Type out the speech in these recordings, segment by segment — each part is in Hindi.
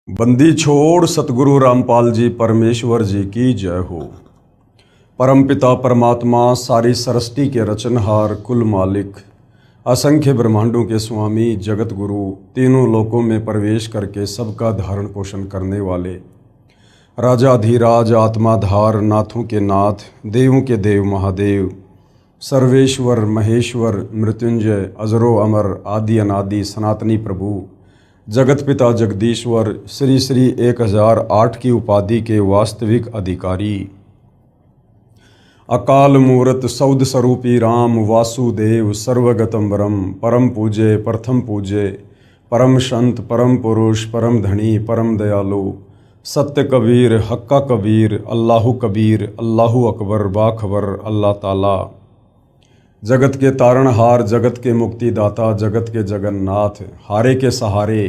बंदी छोड़ सतगुरु रामपाल जी परमेश्वर जी की जय हो। परमपिता परमात्मा सारी सृष्टि के रचनहार कुल मालिक असंख्य ब्रह्मांडों के स्वामी जगत गुरु तीनों लोकों में प्रवेश करके सबका धारण पोषण करने वाले राजाधीराज आत्माधार नाथों के नाथ देवों के देव महादेव सर्वेश्वर महेश्वर मृत्युंजय अजरो अमर आदि अनादि सनातनी प्रभु जगत पिता जगदीश्वर श्री श्री 1008 की उपाधि के वास्तविक अधिकारी अकाल मूर्त सौद स्वरूपी राम वासुदेव सर्वगतम परम पूजे प्रथम पूजे परम संत परम पुरुष परम धनी परम दयालु सत्य कबीर हक्का कबीर अल्लाहु कबीर अल्लाहु अकबर बाखबर अल्लाह ताला जगत के तारणहार जगत के मुक्तिदाता जगत के जगन्नाथ हारे के सहारे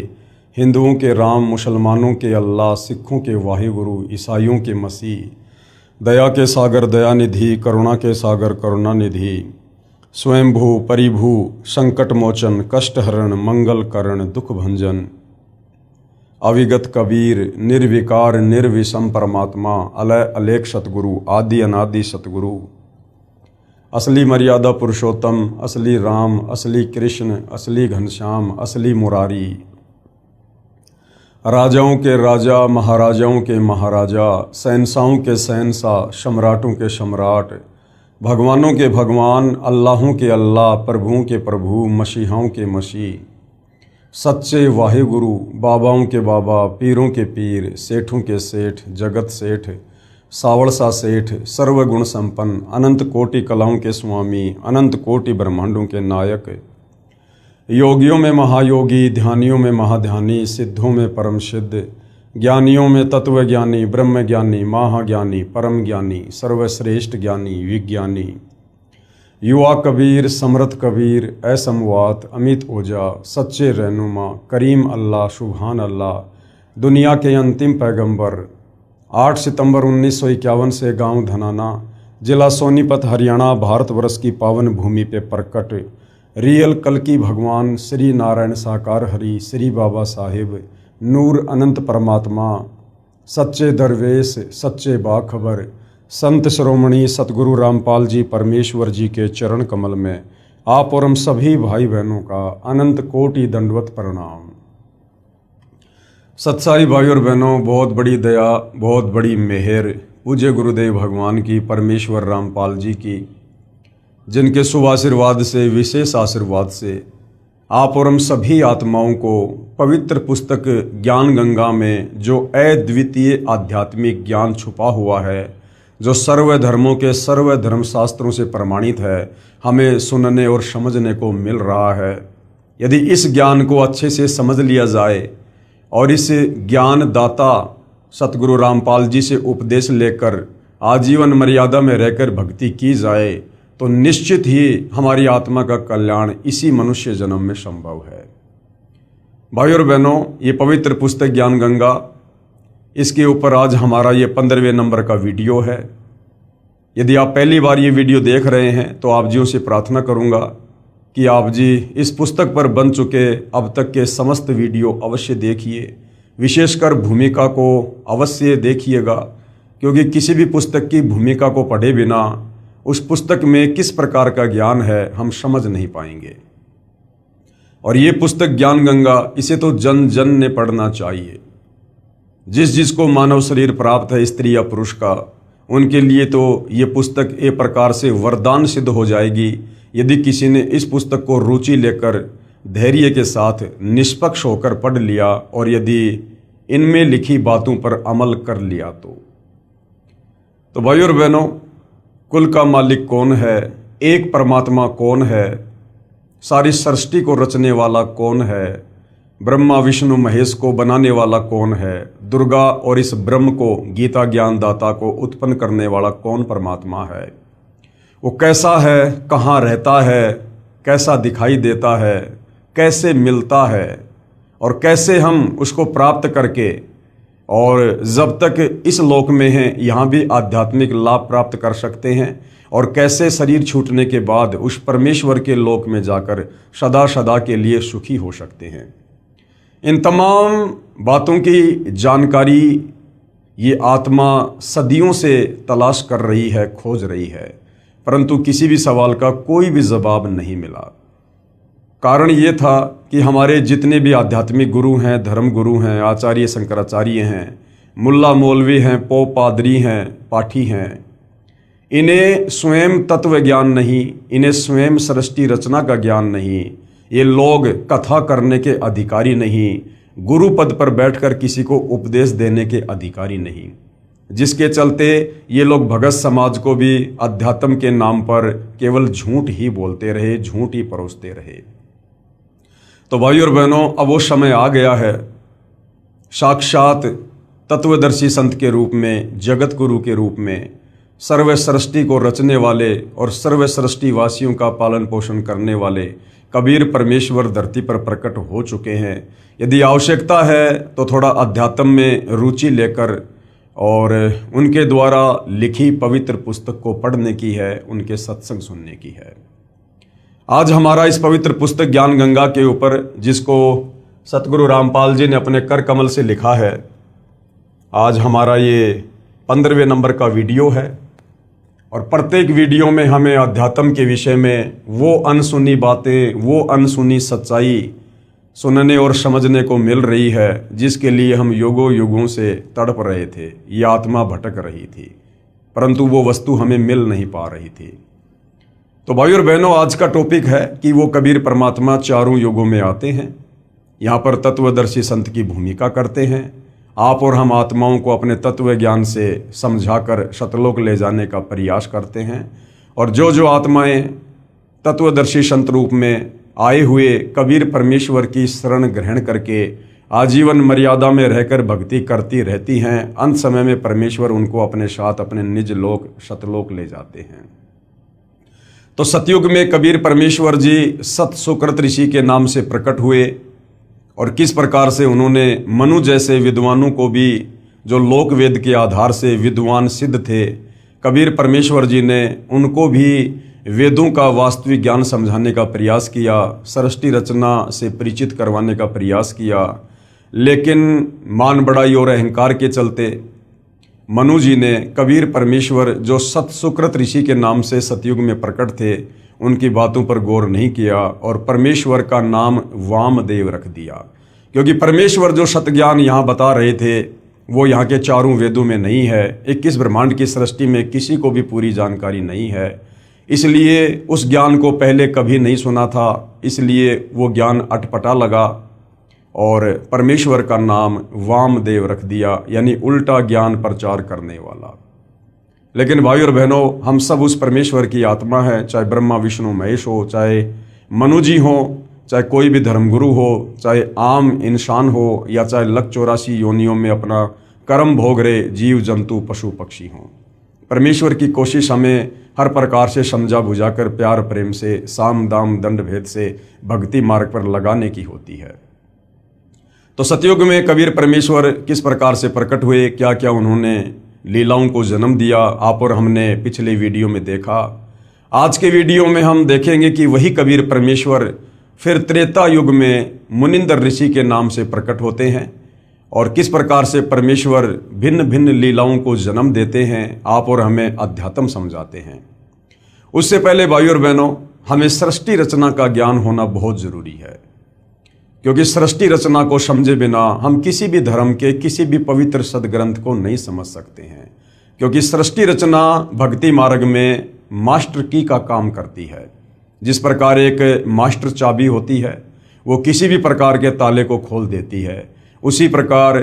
हिंदुओं के राम मुसलमानों के अल्लाह सिखों के वाहिगुरु ईसाइयों के मसीह दया के सागर दयानिधि करुणा के सागर करुणानिधि स्वयंभू परिभू संकट मोचन कष्टहरण मंगल करण दुख भंजन अविगत कबीर निर्विकार निर्विषम परमात्मा अलय अलेख सतगुरु आदि अनादि सतगुरु असली मर्यादा पुरुषोत्तम असली राम असली कृष्ण असली घनश्याम असली मुरारी राजाओं के राजा महाराजाओं के महाराजा शहंशाहों के शहंशाह सम्राटों के सम्राट भगवानों के भगवान अल्लाहों के अल्लाह प्रभुओं के प्रभु मसीहाओं के मसीह सच्चे वाहिगुरु बाबाओं के बाबा पीरों के पीर सेठों के सेठ जगत सेठ सावड़सा सेठ सर्वगुण संपन्न अनंत कोटि कलाओं के स्वामी अनंत कोटि ब्रह्मांडों के नायक योगियों में महायोगी ध्यानियों में महाध्यानी सिद्धों में परम सिद्ध ज्ञानियों में तत्वज्ञानी ब्रह्मज्ञानी महाज्ञानी परम ज्ञानी सर्वश्रेष्ठ ज्ञानी विज्ञानी युवा कबीर समर्थ कबीर असमवात अमित ओझा सच्चे रहनुमा करीम अल्लाह सुभान अल्लाह दुनिया के अंतिम पैगंबर 8 सितंबर 1951 से गांव धनाना जिला सोनीपत हरियाणा भारतवर्ष की पावन भूमि पे प्रकट रियल कल्कि भगवान श्री नारायण साकार हरि श्री बाबा साहिब नूर अनंत परमात्मा सच्चे दरवेश सच्चे बाखबर संत शिरोमणि सतगुरु रामपाल जी परमेश्वर जी के चरण कमल में आप और हम सभी भाई बहनों का अनंत कोटि दंडवत प्रणाम। सत्साई भाई और बहनों, बहुत बड़ी दया बहुत बड़ी मेहर पूज्य गुरुदेव भगवान की परमेश्वर रामपाल जी की, जिनके शुभ आशीर्वाद से विशेष आशीर्वाद से आप और हम सभी आत्माओं को पवित्र पुस्तक ज्ञान गंगा में जो अद्वितीय आध्यात्मिक ज्ञान छुपा हुआ है, जो सर्व धर्मों के सर्व धर्म शास्त्रों से प्रमाणित है, हमें सुनने और समझने को मिल रहा है। यदि इस ज्ञान को अच्छे से समझ लिया जाए और इस ज्ञान दाता सतगुरु रामपाल जी से उपदेश लेकर आजीवन मर्यादा में रहकर भक्ति की जाए तो निश्चित ही हमारी आत्मा का कल्याण इसी मनुष्य जन्म में संभव है। भाई और बहनों, ये पवित्र पुस्तक ज्ञान गंगा, इसके ऊपर आज हमारा ये 15वें नंबर का वीडियो है। यदि आप पहली बार ये वीडियो देख रहे हैं तो आप जी से प्रार्थना करूँगा कि आप जी इस पुस्तक पर बन चुके अब तक के समस्त वीडियो अवश्य देखिए, विशेषकर भूमिका को अवश्य देखिएगा, क्योंकि किसी भी पुस्तक की भूमिका को पढ़े बिना उस पुस्तक में किस प्रकार का ज्ञान है हम समझ नहीं पाएंगे। और ये पुस्तक ज्ञान गंगा, इसे तो जन जन ने पढ़ना चाहिए। जिसको मानव शरीर प्राप्त है स्त्री या पुरुष का, उनके लिए तो ये पुस्तक एक प्रकार से वरदान सिद्ध हो जाएगी यदि किसी ने इस पुस्तक को रुचि लेकर धैर्य के साथ निष्पक्ष होकर पढ़ लिया और यदि इनमें लिखी बातों पर अमल कर लिया तो भाई और बहनों, कुल का मालिक कौन है, एक परमात्मा कौन है, सारी सृष्टि को रचने वाला कौन है, ब्रह्मा विष्णु महेश को बनाने वाला कौन है, दुर्गा और इस ब्रह्म को गीता ज्ञान दाता को उत्पन्न करने वाला कौन परमात्मा है, वो कैसा है, कहाँ रहता है, कैसा दिखाई देता है, कैसे मिलता है और कैसे हम उसको प्राप्त करके और जब तक इस लोक में हैं यहाँ भी आध्यात्मिक लाभ प्राप्त कर सकते हैं और कैसे शरीर छूटने के बाद उस परमेश्वर के लोक में जाकर सदा सदा के लिए सुखी हो सकते हैं। इन तमाम बातों की जानकारी ये आत्मा सदियों से तलाश कर रही है, खोज रही है, परंतु किसी भी सवाल का कोई भी जवाब नहीं मिला। कारण ये था कि हमारे जितने भी आध्यात्मिक गुरु हैं, धर्म गुरु हैं, आचार्य शंकराचार्य हैं, मुल्ला मौलवी हैं, पोप पादरी हैं, पाठी हैं, इन्हें स्वयं तत्व ज्ञान नहीं, इन्हें स्वयं सृष्टि रचना का ज्ञान नहीं, ये लोग कथा करने के अधिकारी नहीं, गुरु पद पर बैठकर किसी को उपदेश देने के अधिकारी नहीं, जिसके चलते ये लोग भगत समाज को भी अध्यात्म के नाम पर केवल झूठ ही बोलते रहे, झूठ ही परोसते रहे। तो भाई और बहनों, अब वो समय आ गया है, साक्षात तत्वदर्शी संत के रूप में, जगत गुरु के रूप में, सर्व सृष्टि को रचने वाले और सर्व सृष्टि वासियों का पालन पोषण करने वाले कबीर परमेश्वर धरती पर प्रकट हो चुके हैं। यदि आवश्यकता है तो थोड़ा अध्यात्म में रुचि लेकर और उनके द्वारा लिखी पवित्र पुस्तक को पढ़ने की है, उनके सत्संग सुनने की है। आज हमारा इस पवित्र पुस्तक ज्ञान गंगा के ऊपर, जिसको सतगुरु रामपाल जी ने अपने कर कमल से लिखा है, आज हमारा ये 15वें नंबर का वीडियो है। और प्रत्येक वीडियो में हमें अध्यात्म के विषय में वो अनसुनी बातें, वो अनसुनी सच्चाई सुनने और समझने को मिल रही है, जिसके लिए हम युगों युगों से तड़प रहे थे। ये आत्मा भटक रही थी, परंतु वो वस्तु हमें मिल नहीं पा रही थी। तो भाई और बहनों, आज का टॉपिक है कि वो कबीर परमात्मा चारों युगों में आते हैं, यहाँ पर तत्वदर्शी संत की भूमिका करते हैं। आप और हम आत्माओं को अपने तत्व ज्ञान से समझाकर सतलोक ले जाने का प्रयास करते हैं। और जो जो आत्माएं तत्वदर्शी संत रूप में आए हुए कबीर परमेश्वर की शरण ग्रहण करके आजीवन मर्यादा में रहकर भक्ति करती रहती हैं, अंत समय में परमेश्वर उनको अपने साथ अपने निज लोक सतलोक ले जाते हैं। तो सतयुग में कबीर परमेश्वर जी सत सुकृत ऋषि के नाम से प्रकट हुए और किस प्रकार से उन्होंने मनु जैसे विद्वानों को भी, जो लोक वेद के आधार से विद्वान सिद्ध थे, कबीर परमेश्वर जी ने उनको भी वेदों का वास्तविक ज्ञान समझाने का प्रयास किया, सृष्टि रचना से परिचित करवाने का प्रयास किया। लेकिन मान बढ़ाई और अहंकार के चलते मनु जी ने कबीर परमेश्वर, जो सत सुकृत ऋषि के नाम से सतयुग में प्रकट थे, उनकी बातों पर गौर नहीं किया और परमेश्वर का नाम वामदेव रख दिया। क्योंकि परमेश्वर जो सतज्ञान यहाँ बता रहे थे वो यहाँ के चारों वेदों में नहीं है, 21 ब्रह्मांड की सृष्टि में किसी को भी पूरी जानकारी नहीं है, इसलिए उस ज्ञान को पहले कभी नहीं सुना था, इसलिए वो ज्ञान अटपटा लगा और परमेश्वर का नाम वामदेव रख दिया, यानी उल्टा ज्ञान प्रचार करने वाला। लेकिन भाई और बहनों, हम सब उस परमेश्वर की आत्मा है, चाहे ब्रह्मा विष्णु महेश हो, चाहे मनु जी हो, चाहे कोई भी धर्मगुरु हो, चाहे आम इंसान हो, या चाहे लख 84 योनियों में अपना कर्म भोग रहे जीव जंतु पशु पक्षी हों। परमेश्वर की कोशिश हमें हर प्रकार से समझा बुझाकर प्यार प्रेम से, साम दाम दंड भेद से भक्ति मार्ग पर लगाने की होती है। तो सतयुग में कबीर परमेश्वर किस प्रकार से प्रकट हुए, क्या क्या उन्होंने लीलाओं को जन्म दिया, आप और हमने पिछले वीडियो में देखा। आज के वीडियो में हम देखेंगे कि वही कबीर परमेश्वर फिर त्रेता युग में मुनिंदर ऋषि के नाम से प्रकट होते हैं और किस प्रकार से परमेश्वर भिन्न भिन्न लीलाओं को जन्म देते हैं, आप और हमें अध्यात्म समझाते हैं। उससे पहले भाई और बहनों, हमें सृष्टि रचना का ज्ञान होना बहुत जरूरी है, क्योंकि सृष्टि रचना को समझे बिना हम किसी भी धर्म के किसी भी पवित्र सदग्रंथ को नहीं समझ सकते हैं। क्योंकि सृष्टि रचना भक्ति मार्ग में मास्टर की का काम करती है। जिस प्रकार एक मास्टर चाबी होती है, वो किसी भी प्रकार के ताले को खोल देती है, उसी प्रकार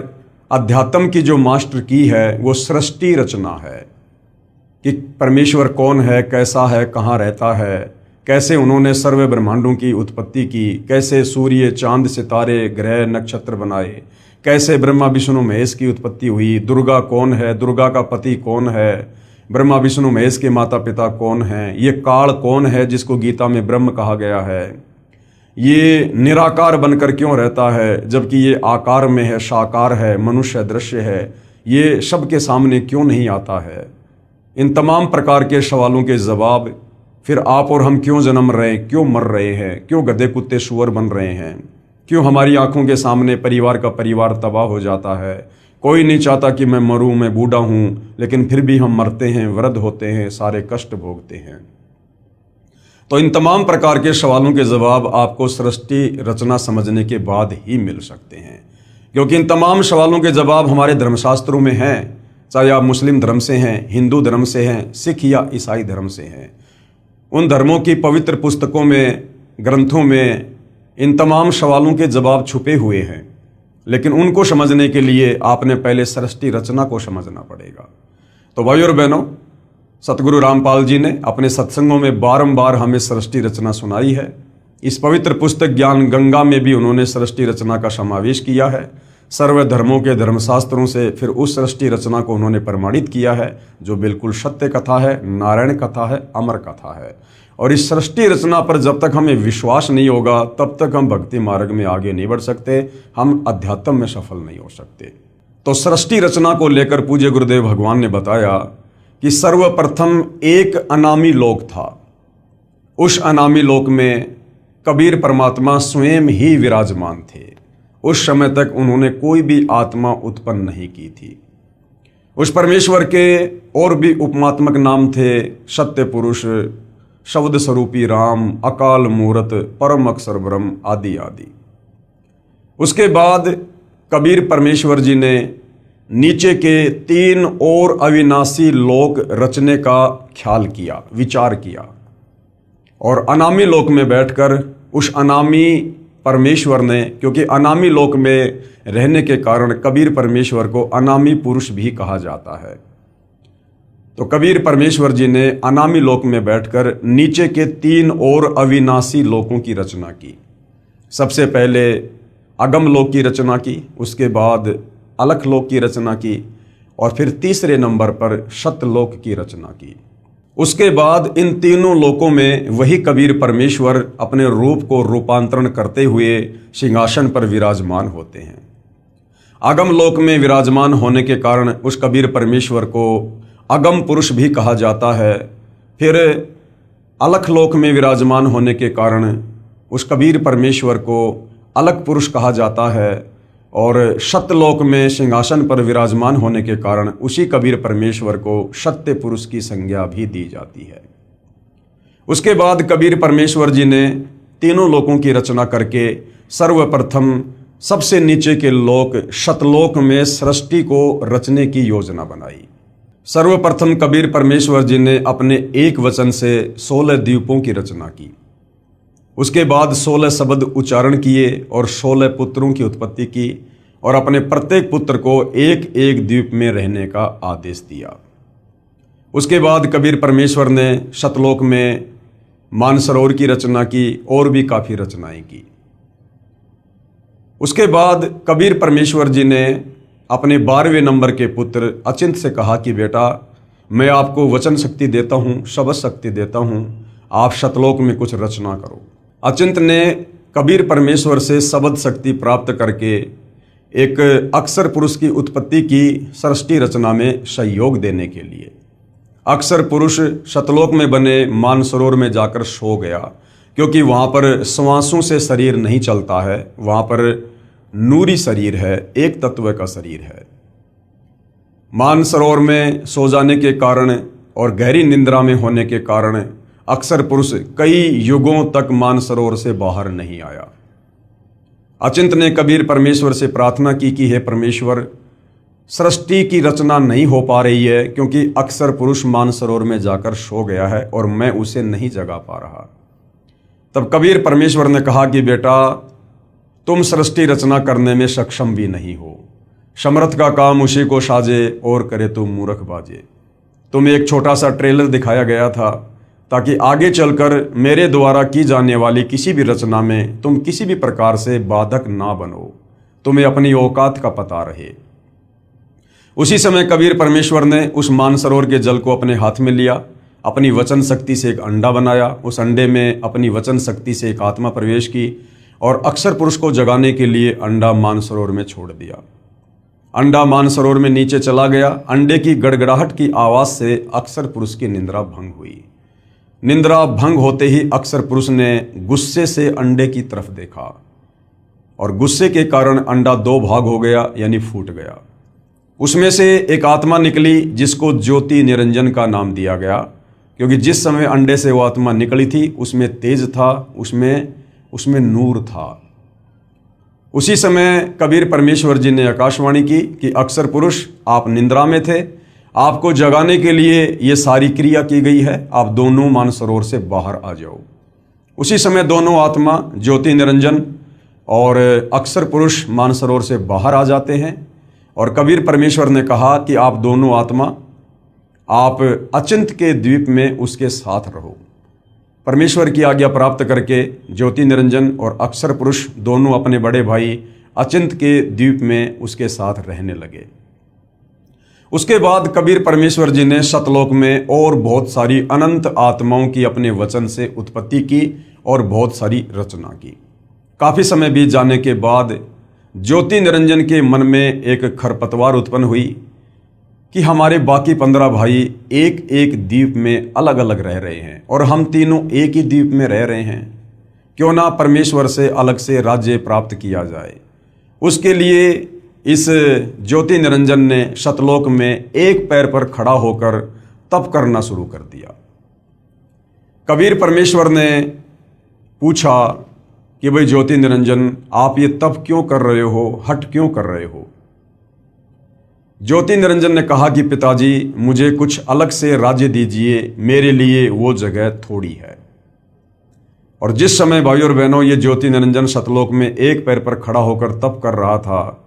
अध्यात्म की जो मास्टर की है वो सृष्टि रचना है कि परमेश्वर कौन है, कैसा है, कहाँ रहता है, कैसे उन्होंने सर्व ब्रह्मांडों की उत्पत्ति की, कैसे सूर्य चांद सितारे ग्रह नक्षत्र बनाए, कैसे ब्रह्मा विष्णु महेश की उत्पत्ति हुई, दुर्गा कौन है, दुर्गा का पति कौन है, ब्रह्मा विष्णु महेश के माता पिता कौन हैं, ये काल कौन है जिसको गीता में ब्रह्म कहा गया है, ये निराकार बनकर क्यों रहता है जबकि ये आकार में है, साकार है, मनुष्य दृश्य है, ये सबके सामने क्यों नहीं आता है। इन तमाम प्रकार के सवालों के जवाब, फिर आप और हम क्यों जन्म रहे हैं, क्यों मर रहे हैं, क्यों गधे कुत्ते सुअर बन रहे हैं, क्यों हमारी आंखों के सामने परिवार का परिवार तबाह हो जाता है। कोई नहीं चाहता कि मैं मरूं, मैं बूढ़ा हूं, लेकिन फिर भी हम मरते हैं, वृद्ध होते हैं, सारे कष्ट भोगते हैं। तो इन तमाम प्रकार के सवालों के जवाब आपको सृष्टि रचना समझने के बाद ही मिल सकते हैं, क्योंकि इन तमाम सवालों के जवाब हमारे धर्मशास्त्रों में हैं। चाहे आप मुस्लिम धर्म से हैं, हिंदू धर्म से हैं, सिख या ईसाई धर्म से हैं, उन धर्मों की पवित्र पुस्तकों में, ग्रंथों में इन तमाम सवालों के जवाब छुपे हुए हैं। लेकिन उनको समझने के लिए आपने पहले सृष्टि रचना को समझना पड़ेगा। तो भाइयों और बहनों, सतगुरु रामपाल जी ने अपने सत्संगों में बारंबार हमें सृष्टि रचना सुनाई है। इस पवित्र पुस्तक ज्ञान गंगा में भी उन्होंने सृष्टि रचना का समावेश किया है। सर्व धर्मों के धर्मशास्त्रों से फिर उस सृष्टि रचना को उन्होंने प्रमाणित किया है, जो बिल्कुल सत्य कथा है, नारायण कथा है, अमर कथा है। और इस सृष्टि रचना पर जब तक हमें विश्वास नहीं होगा, तब तक हम भक्ति मार्ग में आगे नहीं बढ़ सकते, हम अध्यात्म में सफल नहीं हो सकते। तो सृष्टि रचना को लेकर पूज्य गुरुदेव भगवान ने बताया कि सर्वप्रथम एक अनामी लोक था। उस अनामी लोक में कबीर परमात्मा स्वयं ही विराजमान थे। उस समय तक उन्होंने कोई भी आत्मा उत्पन्न नहीं की थी। उस परमेश्वर के और भी उपमात्मक नाम थे, सत्य पुरुष, शब्द स्वरूपी राम, अकाल मूरत, परम अक्षर ब्रह्म आदि आदि। उसके बाद कबीर परमेश्वर जी ने नीचे के 3 और अविनाशी लोक रचने का ख्याल किया, विचार किया, और अनामी लोक में बैठकर उस अनामी परमेश्वर ने, क्योंकि अनामी लोक में रहने के कारण कबीर परमेश्वर को अनामी पुरुष भी कहा जाता है, तो कबीर परमेश्वर जी ने अनामी लोक में बैठकर नीचे के 3 और अविनाशी लोकों की रचना की। सबसे पहले अगम लोक की रचना की, उसके बाद अलख लोक की रचना की, और फिर तीसरे नंबर पर सतलोक की रचना की। उसके बाद इन तीनों लोकों में वही कबीर परमेश्वर अपने रूप को रूपांतरण करते हुए सिंहासन पर विराजमान होते हैं। अगम लोक में विराजमान होने के कारण उस कबीर परमेश्वर को अगम पुरुष भी कहा जाता है। फिर अलख लोक में विराजमान होने के कारण उस कबीर परमेश्वर को अलख पुरुष कहा जाता है, और सतलोक में सिंहासन पर विराजमान होने के कारण उसी कबीर परमेश्वर को सत्य पुरुष की संज्ञा भी दी जाती है। उसके बाद कबीर परमेश्वर जी ने तीनों लोकों की रचना करके सर्वप्रथम सबसे नीचे के लोक सतलोक में सृष्टि को रचने की योजना बनाई। सर्वप्रथम कबीर परमेश्वर जी ने अपने एक वचन से 16 द्वीपों की रचना की। उसके बाद 16 शब्द उच्चारण किए और 16 पुत्रों की उत्पत्ति की, और अपने प्रत्येक पुत्र को एक एक द्वीप में रहने का आदेश दिया। उसके बाद कबीर परमेश्वर ने सतलोक में मानसरोवर की रचना की और भी काफ़ी रचनाएं की। उसके बाद कबीर परमेश्वर जी ने अपने 12वें नंबर के पुत्र अचिंत से कहा कि बेटा, मैं आपको वचन शक्ति देता हूँ, शब्द शक्ति देता हूँ, आप सतलोक में कुछ रचना करो। अचिंत ने कबीर परमेश्वर से शब्द शक्ति प्राप्त करके एक अक्षर पुरुष की उत्पत्ति की सृष्टि रचना में सहयोग देने के लिए। अक्षर पुरुष सतलोक में बने मानसरोवर में जाकर सो गया, क्योंकि वहाँ पर श्वासों से शरीर नहीं चलता है, वहाँ पर नूरी शरीर है, एक तत्व का शरीर है। मानसरोवर में सो जाने के कारण और गहरी निंद्रा में होने के कारण अक्षर पुरुष कई युगों तक मानसरोवर से बाहर नहीं आया। अचिंत ने कबीर परमेश्वर से प्रार्थना की कि हे परमेश्वर, सृष्टि की रचना नहीं हो पा रही है, क्योंकि अक्षर पुरुष मानसरोवर में जाकर सो गया है और मैं उसे नहीं जगा पा रहा। तब कबीर परमेश्वर ने कहा कि बेटा, तुम सृष्टि रचना करने में सक्षम भी नहीं हो, समर्थ का काम उसी को साजे और करे तुम मूर्ख बाजे। तुम्हें एक छोटा सा ट्रेलर दिखाया गया था ताकि आगे चलकर मेरे द्वारा की जाने वाली किसी भी रचना में तुम किसी भी प्रकार से बाधक ना बनो, तुम्हें अपनी औकात का पता रहे। उसी समय कबीर परमेश्वर ने उस मानसरोवर के जल को अपने हाथ में लिया, अपनी वचन शक्ति से एक अंडा बनाया, उस अंडे में अपनी वचन शक्ति से एक आत्मा प्रवेश की और अक्षर पुरुष को जगाने के लिए अंडा मानसरोवर में छोड़ दिया। अंडा मानसरोवर में नीचे चला गया। अंडे की गड़गड़ाहट की आवाज़ से अक्षर पुरुष की निंद्रा भंग हुई। निंद्रा भंग होते ही अक्षर पुरुष ने गुस्से से अंडे की तरफ देखा और गुस्से के कारण अंडा दो भाग हो गया, यानी फूट गया। उसमें से एक आत्मा निकली जिसको ज्योति निरंजन का नाम दिया गया, क्योंकि जिस समय अंडे से वो आत्मा निकली थी उसमें तेज था, उसमें नूर था। उसी समय कबीर परमेश्वर जी ने आकाशवाणी की कि अक्सर पुरुष, आप निंद्रा में थे, आपको जगाने के लिए ये सारी क्रिया की गई है, आप दोनों मानसरोवर से बाहर आ जाओ। उसी समय दोनों आत्मा ज्योति निरंजन और अक्सर पुरुष मानसरोवर से बाहर आ जाते हैं और कबीर परमेश्वर ने कहा कि आप दोनों आत्मा, आप अचिंत के द्वीप में उसके साथ रहो। परमेश्वर की आज्ञा प्राप्त करके ज्योति निरंजन और अक्सर पुरुष दोनों अपने बड़े भाई अचिंत के द्वीप में उसके साथ रहने लगे। उसके बाद कबीर परमेश्वर जी ने सतलोक में और बहुत सारी अनंत आत्माओं की अपने वचन से उत्पत्ति की और बहुत सारी रचना की। काफी समय बीत जाने के बाद ज्योति निरंजन के मन में एक खरपतवार उत्पन्न हुई कि हमारे बाकी 15 भाई एक एक द्वीप में अलग अलग रह रहे हैं और हम तीनों एक ही द्वीप में रह रहे हैं, क्यों ना परमेश्वर से अलग से राज्य प्राप्त किया जाए। उसके लिए इस ज्योति निरंजन ने सतलोक में एक पैर पर खड़ा होकर तप करना शुरू कर दिया। कबीर परमेश्वर ने पूछा कि भाई ज्योति निरंजन, आप ये तप क्यों कर रहे हो, हठ क्यों कर रहे हो? ज्योति निरंजन ने कहा कि पिताजी, मुझे कुछ अलग से राज्य दीजिए, मेरे लिए वो जगह थोड़ी है। और जिस समय भाई और बहनों ये ज्योति निरंजन सतलोक में एक पैर पर खड़ा होकर तप कर रहा था,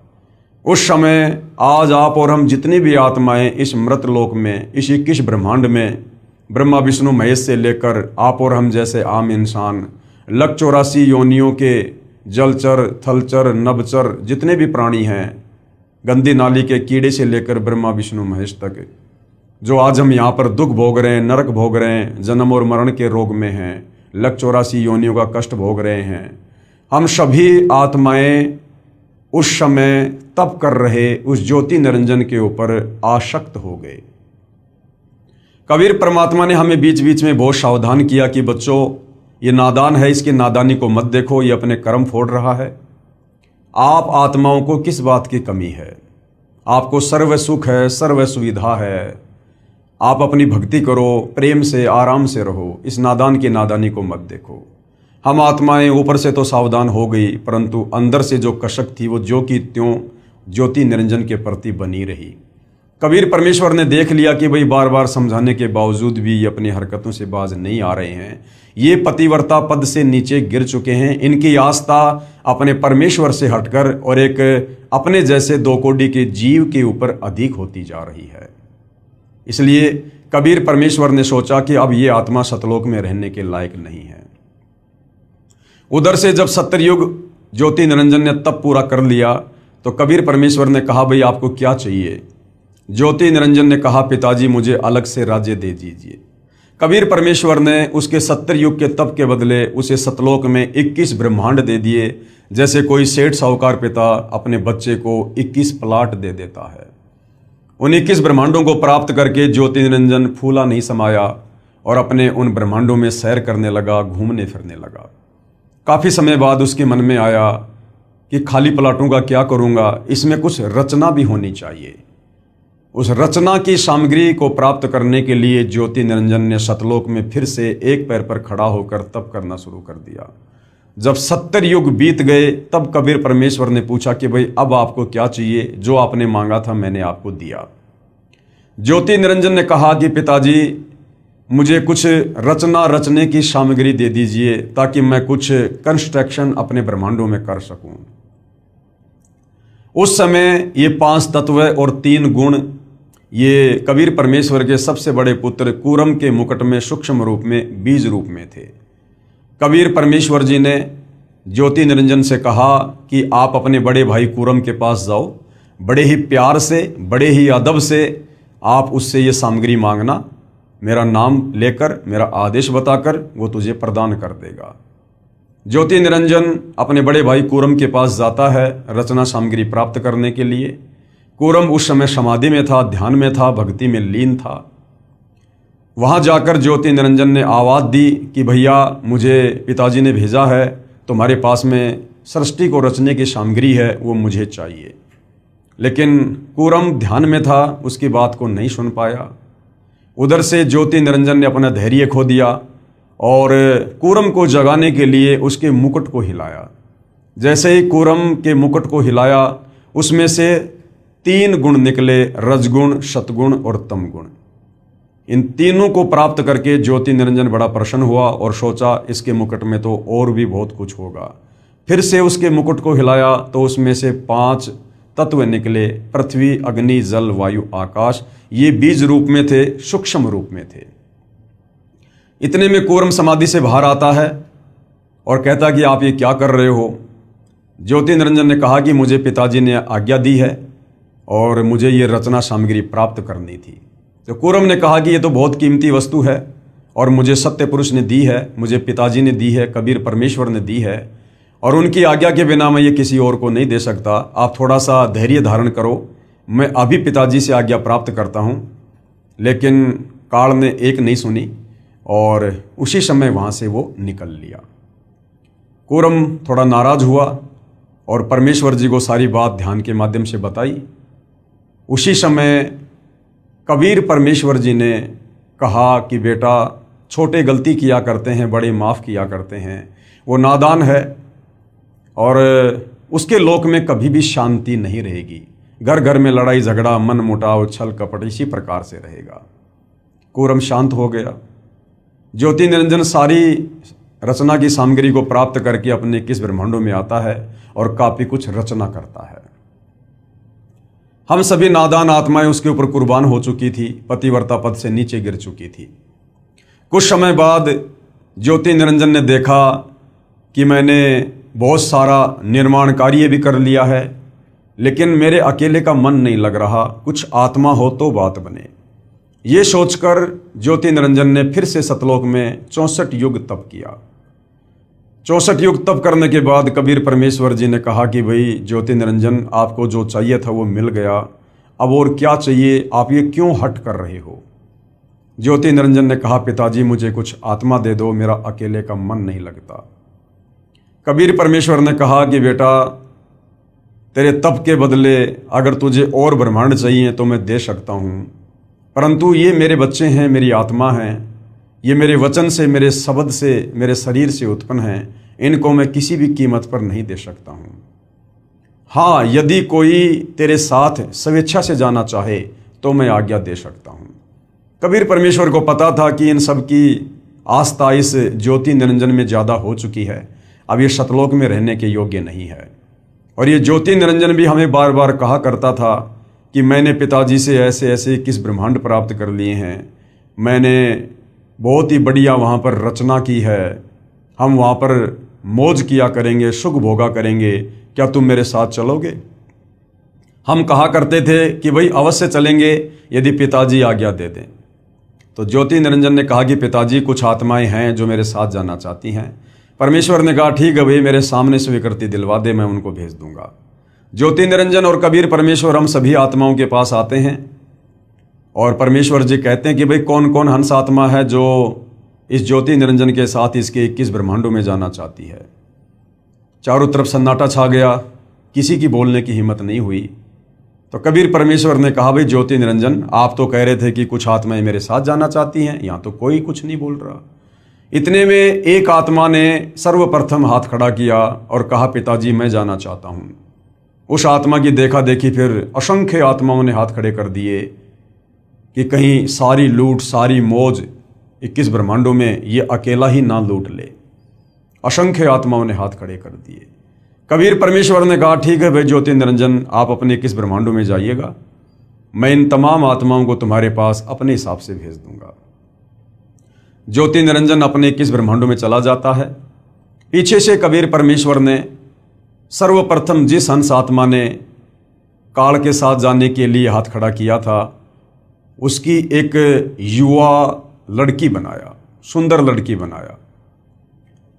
उस समय आज आप और हम जितनी भी आत्माएं इस मृत लोक में, इस 21 ब्रह्मांड में, ब्रह्मा विष्णु महेश से लेकर आप और हम जैसे आम इंसान, 184 योनियों के जलचर, थलचर, नभचर जितने भी प्राणी हैं, गंदी नाली के कीड़े से लेकर ब्रह्मा विष्णु महेश तक, जो आज हम यहाँ पर दुख भोग रहे हैं, नरक भोग रहे हैं, जन्म और मरण के रोग में हैं, 184 योनियों का कष्ट भोग रहे हैं, हम सभी आत्माएं उस समय तप कर रहे उस ज्योति निरंजन के ऊपर आसक्त हो गए। कबीर परमात्मा ने हमें बीच बीच में बहुत सावधान किया कि बच्चों, ये नादान है, इसकी नादानी को मत देखो, ये अपने कर्म फोड़ रहा है। आप आत्माओं को किस बात की कमी है? आपको सर्व सुख है, सर्व सुविधा है, आप अपनी भक्ति करो, प्रेम से आराम से रहो, इस नादान की नादानी को मत देखो। हम आत्माएं ऊपर से तो सावधान हो गई, परंतु अंदर से जो कशक थी वो ज्यों की त्यों ज्योति निरंजन के प्रति बनी रही। कबीर परमेश्वर ने देख लिया कि भाई बार बार समझाने के बावजूद भी ये अपनी हरकतों से बाज नहीं आ रहे हैं, ये पतिव्रता पद से नीचे गिर चुके हैं, इनकी आस्था अपने परमेश्वर से हटकर और एक अपने जैसे 2 कोटि के जीव के ऊपर अधिक होती जा रही है। इसलिए कबीर परमेश्वर ने सोचा कि अब ये आत्मा सतलोक में रहने के लायक नहीं है। उधर से जब सत्तरयुग ज्योति निरंजन ने तप पूरा कर लिया तो कबीर परमेश्वर ने कहा, भाई आपको क्या चाहिए? ज्योति निरंजन ने कहा, पिताजी मुझे अलग से राज्य दे दीजिए। कबीर परमेश्वर ने उसके 70 युग के तप के बदले उसे सतलोक में 21 ब्रह्मांड दे दिए, जैसे कोई सेठ साहूकार पिता अपने बच्चे को 21 प्लाट दे देता है। उन 21 ब्रह्मांडों को प्राप्त करके ज्योति निरंजन फूला नहीं समाया और अपने उन ब्रह्मांडों में सैर करने लगा, घूमने फिरने लगा। काफ़ी समय बाद उसके मन में आया कि खाली प्लाटों का क्या करूँगा, इसमें कुछ रचना भी होनी चाहिए। उस रचना की सामग्री को प्राप्त करने के लिए ज्योति निरंजन ने सतलोक में फिर से एक पैर पर खड़ा होकर तप करना शुरू कर दिया। जब 70 युग बीत गए तब कबीर परमेश्वर ने पूछा कि भाई अब आपको क्या चाहिए? जो आपने मांगा था मैंने आपको दिया। ज्योति निरंजन ने कहा कि पिताजी मुझे कुछ रचना रचने की सामग्री दे दीजिए ताकि मैं कुछ कंस्ट्रक्शन अपने ब्रह्मांडों में कर सकूं। उस समय ये 5 तत्व और 3 गुण ये कबीर परमेश्वर के सबसे बड़े पुत्र कूरम के मुकुट में सूक्ष्म रूप में बीज रूप में थे। कबीर परमेश्वर जी ने ज्योति निरंजन से कहा कि आप अपने बड़े भाई कूरम के पास जाओ, बड़े ही प्यार से, बड़े ही अदब से आप उससे ये सामग्री मांगना, मेरा नाम लेकर, मेरा आदेश बताकर वो तुझे प्रदान कर देगा। ज्योति निरंजन अपने बड़े भाई कूरम के पास जाता है रचना सामग्री प्राप्त करने के लिए। कूरम उस समय समाधि में था, ध्यान में था, भक्ति में लीन था। वहाँ जाकर ज्योति निरंजन ने आवाज़ दी कि भैया मुझे पिताजी ने भेजा है तुम्हारे पास में सृष्टि को रचने की सामग्री है वो मुझे चाहिए। लेकिन कूरम ध्यान में था, उसकी बात को नहीं सुन पाया। उधर से ज्योति निरंजन ने अपना धैर्य खो दिया और कूरम को जगाने के लिए उसके मुकुट को हिलाया। जैसे ही कूरम के मुकुट को हिलाया, उसमें से 3 गुण निकले, रजगुण, सतगुण और तमगुण। इन तीनों को प्राप्त करके ज्योति निरंजन बड़ा प्रसन्न हुआ और सोचा इसके मुकुट में तो और भी बहुत कुछ होगा। फिर से उसके मुकुट को हिलाया तो उसमें से 5 तत्व निकले, पृथ्वी, अग्नि, जल, वायु, आकाश। ये बीज रूप में थे, सूक्ष्म रूप में थे। इतने में कूरम समाधि से बाहर आता है और कहता कि आप ये क्या कर रहे हो। ज्योति निरंजन ने कहा कि मुझे पिताजी ने आज्ञा दी है और मुझे ये रचना सामग्री प्राप्त करनी थी। तो कूरम ने कहा कि ये तो बहुत कीमती वस्तु है और मुझे सत्य पुरुष ने दी है, मुझे पिताजी ने दी है, कबीर परमेश्वर ने दी है और उनकी आज्ञा के बिना मैं ये किसी और को नहीं दे सकता। आप थोड़ा सा धैर्य धारण करो, मैं अभी पिताजी से आज्ञा प्राप्त करता हूँ। लेकिन काल ने एक नहीं सुनी और उसी समय वहाँ से वो निकल लिया। कूरम थोड़ा नाराज हुआ और परमेश्वर जी को सारी बात ध्यान के माध्यम से बताई। उसी समय कबीर परमेश्वर जी ने कहा कि बेटा, छोटे गलती किया करते हैं, बड़े माफ़ किया करते हैं। वो नादान है और उसके लोक में कभी भी शांति नहीं रहेगी। घर घर में लड़ाई झगड़ा, मन मुटाव, छल कपट इसी प्रकार से रहेगा। कूरम शांत हो गया। ज्योति निरंजन सारी रचना की सामग्री को प्राप्त करके अपने 21 ब्रह्मांडों में आता है और काफ़ी कुछ रचना करता है। हम सभी नादान आत्माएं उसके ऊपर कुर्बान हो चुकी थी, पतिव्रता पद से नीचे गिर चुकी थी। कुछ समय बाद ज्योति निरंजन ने देखा कि मैंने बहुत सारा निर्माण कार्य भी कर लिया है, लेकिन मेरे अकेले का मन नहीं लग रहा, कुछ आत्मा हो तो बात बने। ये सोचकर ज्योति निरंजन ने फिर से सतलोक में 64 युग तप किया। 64 युग तप करने के बाद कबीर परमेश्वर जी ने कहा कि भाई ज्योति निरंजन, आपको जो चाहिए था वो मिल गया, अब और क्या चाहिए, आप ये क्यों हट कर रहे हो। ज्योति निरंजन ने कहा, पिताजी मुझे कुछ आत्मा दे दो, मेरा अकेले का मन नहीं लगता। कबीर परमेश्वर ने कहा कि बेटा, तेरे तप के बदले अगर तुझे और ब्रह्मांड चाहिए तो मैं दे सकता हूँ, परंतु ये मेरे बच्चे हैं, मेरी आत्मा हैं, ये मेरे वचन से, मेरे शब्द से, मेरे शरीर से उत्पन्न हैं, इनको मैं किसी भी कीमत पर नहीं दे सकता हूँ। हाँ, यदि कोई तेरे साथ स्वेच्छा से जाना चाहे तो मैं आज्ञा दे सकता हूँ। कबीर परमेश्वर को पता था कि इन सब की आस्था इस ज्योति निरंजन में ज़्यादा हो चुकी है, अब ये सतलोक में रहने के योग्य नहीं है। और ये ज्योति निरंजन भी हमें बार बार कहा करता था कि मैंने पिताजी से ऐसे ऐसे 21 ब्रह्मांड प्राप्त कर लिए हैं, मैंने बहुत ही बढ़िया वहाँ पर रचना की है, हम वहाँ पर मौज किया करेंगे, सुख भोगा करेंगे, क्या तुम मेरे साथ चलोगे। हम कहा करते थे कि भाई अवश्य चलेंगे यदि पिताजी आज्ञा दे दें। तो ज्योति निरंजन ने कहा कि पिताजी, कुछ आत्माएं हैं जो मेरे साथ जाना चाहती हैं। परमेश्वर ने कहा, ठीक है भाई, मेरे सामने स्वीकृति दिलवा दे, मैं उनको भेज दूंगा। ज्योति निरंजन और कबीर परमेश्वर हम सभी आत्माओं के पास आते हैं और परमेश्वर जी कहते हैं कि भाई कौन कौन हंस आत्मा है जो इस ज्योति निरंजन के साथ इसके 21 ब्रह्मांडों में जाना चाहती है। चारों तरफ सन्नाटा छा गया, किसी की बोलने की हिम्मत नहीं हुई। तो कबीर परमेश्वर ने कहा, भाई ज्योति निरंजन, आप तो कह रहे थे कि कुछ आत्माएं मेरे साथ जाना चाहती हैं, यहाँ तो कोई कुछ नहीं बोल रहा। इतने में एक आत्मा ने सर्वप्रथम हाथ खड़ा किया और कहा, पिताजी मैं जाना चाहता हूँ। उस आत्मा की देखा देखी फिर असंख्य आत्माओं ने हाथ खड़े कर दिए कि कहीं सारी लूट, सारी मौज 21 ब्रह्मांडों में ये अकेला ही ना लूट ले। असंख्य आत्माओं ने हाथ खड़े कर दिए। कबीर परमेश्वर ने कहा, ठीक है भाई ज्योति निरंजन, आप अपने 21 ब्रह्मांडों में जाइएगा, मैं इन तमाम आत्माओं को तुम्हारे पास अपने हिसाब से भेज दूंगा। ज्योति निरंजन अपने 21 ब्रह्मांडों में चला जाता है। पीछे से कबीर परमेश्वर ने सर्वप्रथम जिस हंस आत्मा ने काल के साथ जाने के लिए हाथ खड़ा किया था, उसकी एक युवा लड़की बनाया, सुंदर लड़की बनाया।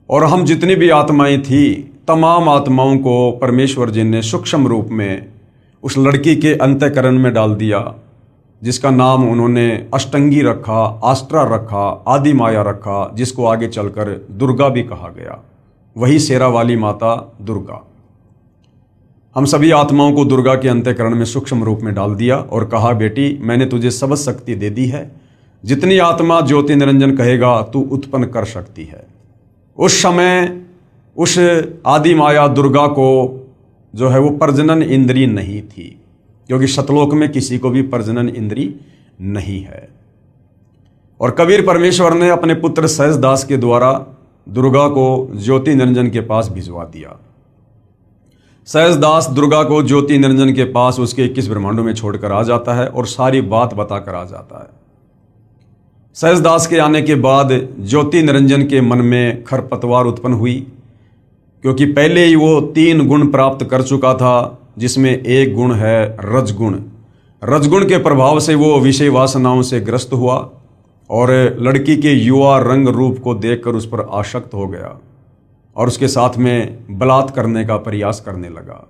और हम जितनी भी आत्माएं थी, तमाम आत्माओं को परमेश्वर जी ने सूक्ष्म रूप में उस लड़की के अंतःकरण में डाल दिया, जिसका नाम उन्होंने अष्टंगी रखा, आस्ट्रा रखा, आदि माया रखा, जिसको आगे चलकर दुर्गा भी कहा गया। वही शेरा वाली माता दुर्गा। हम सभी आत्माओं को दुर्गा के अंतःकरण में सूक्ष्म रूप में डाल दिया और कहा, बेटी मैंने तुझे सब शक्ति दे दी है, जितनी आत्मा ज्योति निरंजन कहेगा तू उत्पन्न कर सकती है। उस समय उस आदि माया दुर्गा को जो है वो प्रजनन इंद्री नहीं थी, क्योंकि सतलोक में किसी को भी प्रजनन इंद्री नहीं है। और कबीर परमेश्वर ने अपने पुत्र सहजदास के द्वारा दुर्गा को ज्योति निरंजन के पास भिजवा दिया। सहजदास दुर्गा को ज्योति निरंजन के पास उसके 21 ब्रह्मांडों में छोड़कर आ जाता है और सारी बात बताकर आ जाता है। सहजदास के आने के बाद ज्योति निरंजन के मन में खरपतवार उत्पन्न हुई, क्योंकि पहले ही वो 3 गुण प्राप्त कर चुका था, जिसमें एक गुण है रजगुण। रजगुण के प्रभाव से वो विषय वासनाओं से ग्रस्त हुआ और लड़की के युवा रंग रूप को देखकर उस पर आसक्त हो गया और उसके साथ में बलात् करने का प्रयास करने लगा।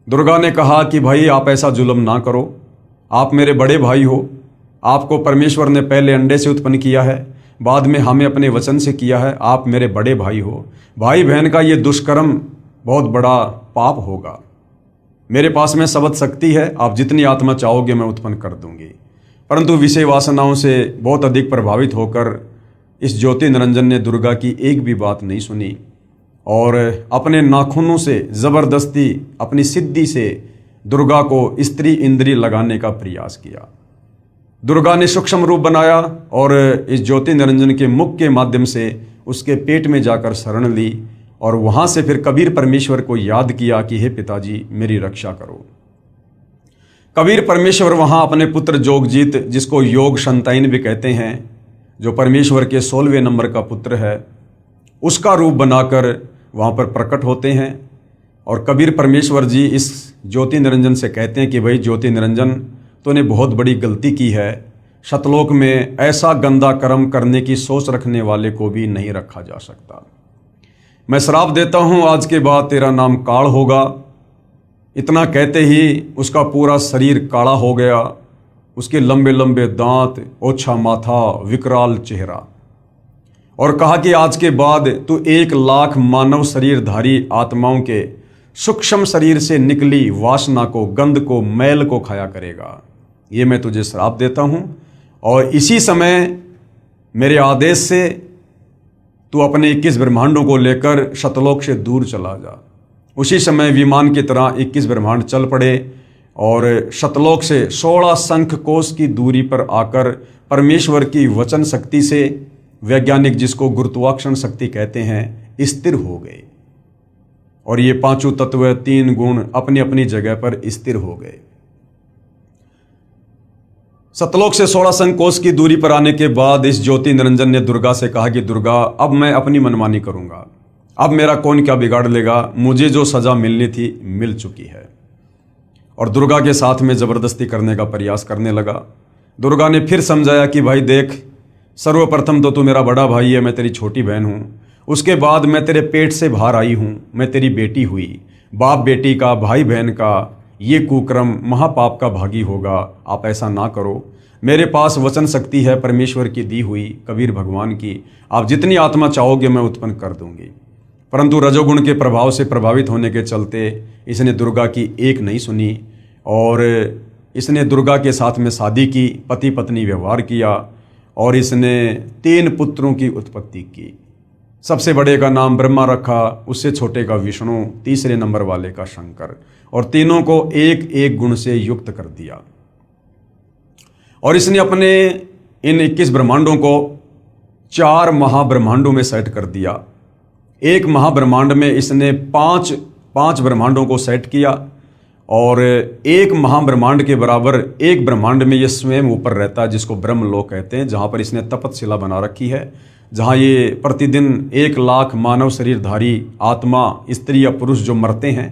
दुर्गा ने कहा कि भाई आप ऐसा जुल्म ना करो, आप मेरे बड़े भाई हो, आपको परमेश्वर ने पहले अंडे से उत्पन्न किया है, बाद में हमें अपने वचन से किया है, आप मेरे बड़े भाई हो, भाई बहन का ये दुष्कर्म बहुत बड़ा पाप होगा। मेरे पास में सबद शक्ति है, आप जितनी आत्मा चाहोगे मैं उत्पन्न कर दूंगी। परंतु विषय वासनाओं से बहुत अधिक प्रभावित होकर इस ज्योति निरंजन ने दुर्गा की एक भी बात नहीं सुनी और अपने नाखूनों से जबरदस्ती अपनी सिद्धि से दुर्गा को स्त्री इंद्री लगाने का प्रयास किया। दुर्गा ने सूक्ष्म रूप बनाया और इस ज्योति निरंजन के मुख के माध्यम से उसके पेट में जाकर शरण ली और वहां से फिर कबीर परमेश्वर को याद किया कि हे पिताजी मेरी रक्षा करो। कबीर परमेश्वर वहां अपने पुत्र जोगजीत, जिसको योग संताइन भी कहते हैं, जो परमेश्वर के 16वें नंबर का पुत्र है, उसका रूप बनाकर वहां पर प्रकट होते हैं। और कबीर परमेश्वर जी इस ज्योति निरंजन से कहते हैं कि भाई ज्योति निरंजन, तूने बहुत बड़ी गलती की है, सतलोक में ऐसा गंदा कर्म करने की सोच रखने वाले को भी नहीं रखा जा सकता। मैं श्राप देता हूं, आज के बाद तेरा नाम काल होगा। इतना कहते ही उसका पूरा शरीर काला हो गया, उसके लंबे लंबे दांत, ओछा माथा, विकराल चेहरा, और कहा कि आज के बाद तू 1 लाख मानव शरीरधारी आत्माओं के सूक्ष्म शरीर से निकली वासना को, गंध को, मैल को खाया करेगा। ये मैं तुझे श्राप देता हूं और इसी समय मेरे आदेश से तू अपने 21 ब्रह्मांडों को लेकर सतलोक से दूर चला जा। उसी समय विमान की तरह 21 ब्रह्मांड चल पड़े और सतलोक से 16 शंख कोश की दूरी पर आकर परमेश्वर की वचन शक्ति से, वैज्ञानिक जिसको गुरुत्वाकर्षण शक्ति कहते हैं, स्थिर हो गए और ये 5 तत्व, 3 गुण अपनी अपनी जगह पर स्थिर हो गए। सतलोक से 16 शंख कोश की दूरी पर आने के बाद इस ज्योति निरंजन ने दुर्गा से कहा कि दुर्गा, अब मैं अपनी मनमानी करूंगा, अब मेरा कौन क्या बिगाड़ लेगा, मुझे जो सजा मिलनी थी मिल चुकी है। और दुर्गा के साथ में जबरदस्ती करने का प्रयास करने लगा। दुर्गा ने फिर समझाया कि भाई देख, सर्वप्रथम तो तू मेरा बड़ा भाई है, मैं तेरी छोटी बहन हूँ, उसके बाद मैं तेरे पेट से बाहर आई हूँ, मैं तेरी बेटी हुई, बाप बेटी का, भाई बहन का ये कुक्रम महापाप का भागी होगा, आप ऐसा ना करो। मेरे पास वचन शक्ति है परमेश्वर की दी हुई, कबीर भगवान की, आप जितनी आत्मा चाहोगे मैं उत्पन्न कर दूंगी। परंतु रजोगुण के प्रभाव से प्रभावित होने के चलते इसने दुर्गा की एक नहीं सुनी और इसने दुर्गा के साथ में शादी की, पति पत्नी व्यवहार किया और इसने 3 पुत्रों की उत्पत्ति की। सबसे बड़े का नाम ब्रह्मा रखा, उससे छोटे का विष्णु, तीसरे नंबर वाले का शंकर, और तीनों को एक एक गुण से युक्त कर दिया। और इसने अपने इन 21 ब्रह्मांडों को 4 महाब्रह्मांडों में सेट कर दिया। एक महाब्रह्मांड में इसने 5 ब्रह्मांडों को सेट किया और एक महाब्रह्मांड के बराबर एक ब्रह्मांड में ये स्वयं ऊपर रहता है, जिसको ब्रह्मलोक कहते हैं, जहाँ पर इसने तपतशिला बना रखी है, जहाँ ये प्रतिदिन 1 लाख मानव शरीरधारी आत्मा, स्त्री या पुरुष जो मरते हैं,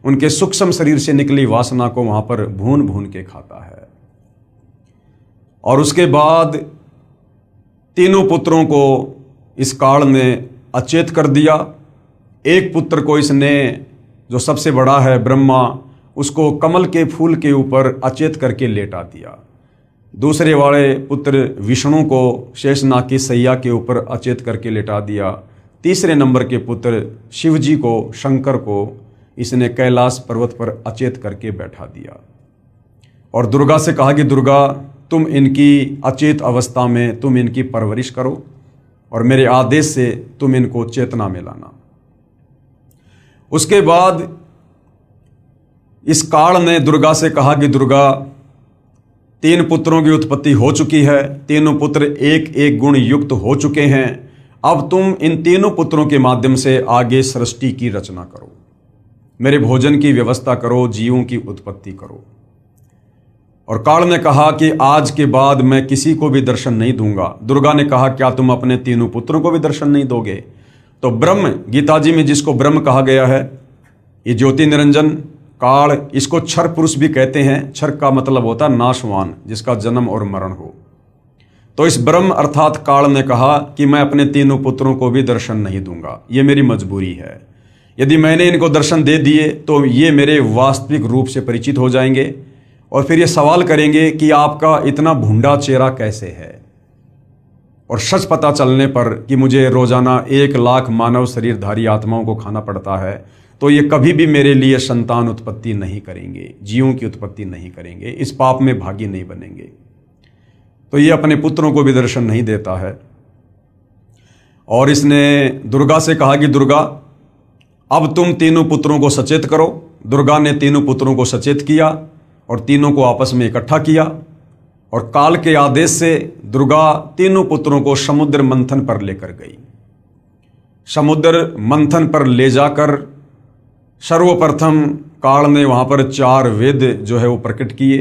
उनके सूक्ष्म शरीर से निकली वासना को वहाँ पर भून भून के खाता है। और उसके बाद तीनों पुत्रों को इस काल ने अचेत कर दिया। एक पुत्र को इसने, जो सबसे बड़ा है ब्रह्मा, उसको कमल के फूल के ऊपर अचेत करके लेटा दिया। दूसरे वाले पुत्र विष्णु को शेषनाग की सैया के ऊपर अचेत करके लेटा दिया। तीसरे नंबर के पुत्र शिव जी को, शंकर को इसने कैलाश पर्वत पर अचेत करके बैठा दिया और दुर्गा से कहा कि दुर्गा, तुम इनकी अचेत अवस्था में तुम इनकी परवरिश करो और मेरे आदेश से तुम इनको चेतना में लाना। उसके बाद इस काल ने दुर्गा से कहा कि दुर्गा, 3 पुत्रों की उत्पत्ति हो चुकी है, तीनों पुत्र एक एक गुण युक्त हो चुके हैं। अब तुम इन तीनों पुत्रों के माध्यम से आगे सृष्टि की रचना करो, मेरे भोजन की व्यवस्था करो, जीवों की उत्पत्ति करो। और काल ने कहा कि आज के बाद मैं किसी को भी दर्शन नहीं दूंगा। दुर्गा ने कहा, क्या तुम अपने तीनों पुत्रों को भी दर्शन नहीं दोगे? तो ब्रह्म, गीता जी में जिसको ब्रह्म कहा गया है, ये ज्योति निरंजन काल, इसको क्षर पुरुष भी कहते हैं। क्षर का मतलब होता है नाशवान, जिसका जन्म और मरण हो। तो इस ब्रह्म अर्थात काल ने कहा कि मैं अपने तीनों पुत्रों को भी दर्शन नहीं दूंगा, ये मेरी मजबूरी है। यदि मैंने इनको दर्शन दे दिए तो ये मेरे वास्तविक रूप से परिचित हो जाएंगे और फिर ये सवाल करेंगे कि आपका इतना भूंडा चेहरा कैसे है। और सच पता चलने पर कि मुझे रोजाना 1 लाख मानव शरीरधारी आत्माओं को खाना पड़ता है, तो ये कभी भी मेरे लिए संतान उत्पत्ति नहीं करेंगे, जीवों की उत्पत्ति नहीं करेंगे, इस पाप में भागी नहीं बनेंगे। तो ये अपने पुत्रों को भी दर्शन नहीं देता है। और इसने दुर्गा से कहा कि दुर्गा, अब तुम तीनों पुत्रों को सचेत करो। दुर्गा ने तीनों पुत्रों को सचेत किया और तीनों को आपस में इकट्ठा किया और काल के आदेश से दुर्गा तीनों पुत्रों को समुद्र मंथन पर लेकर गई। समुद्र मंथन पर ले जाकर सर्वप्रथम काल ने वहाँ पर 4 वेद जो है वो प्रकट किए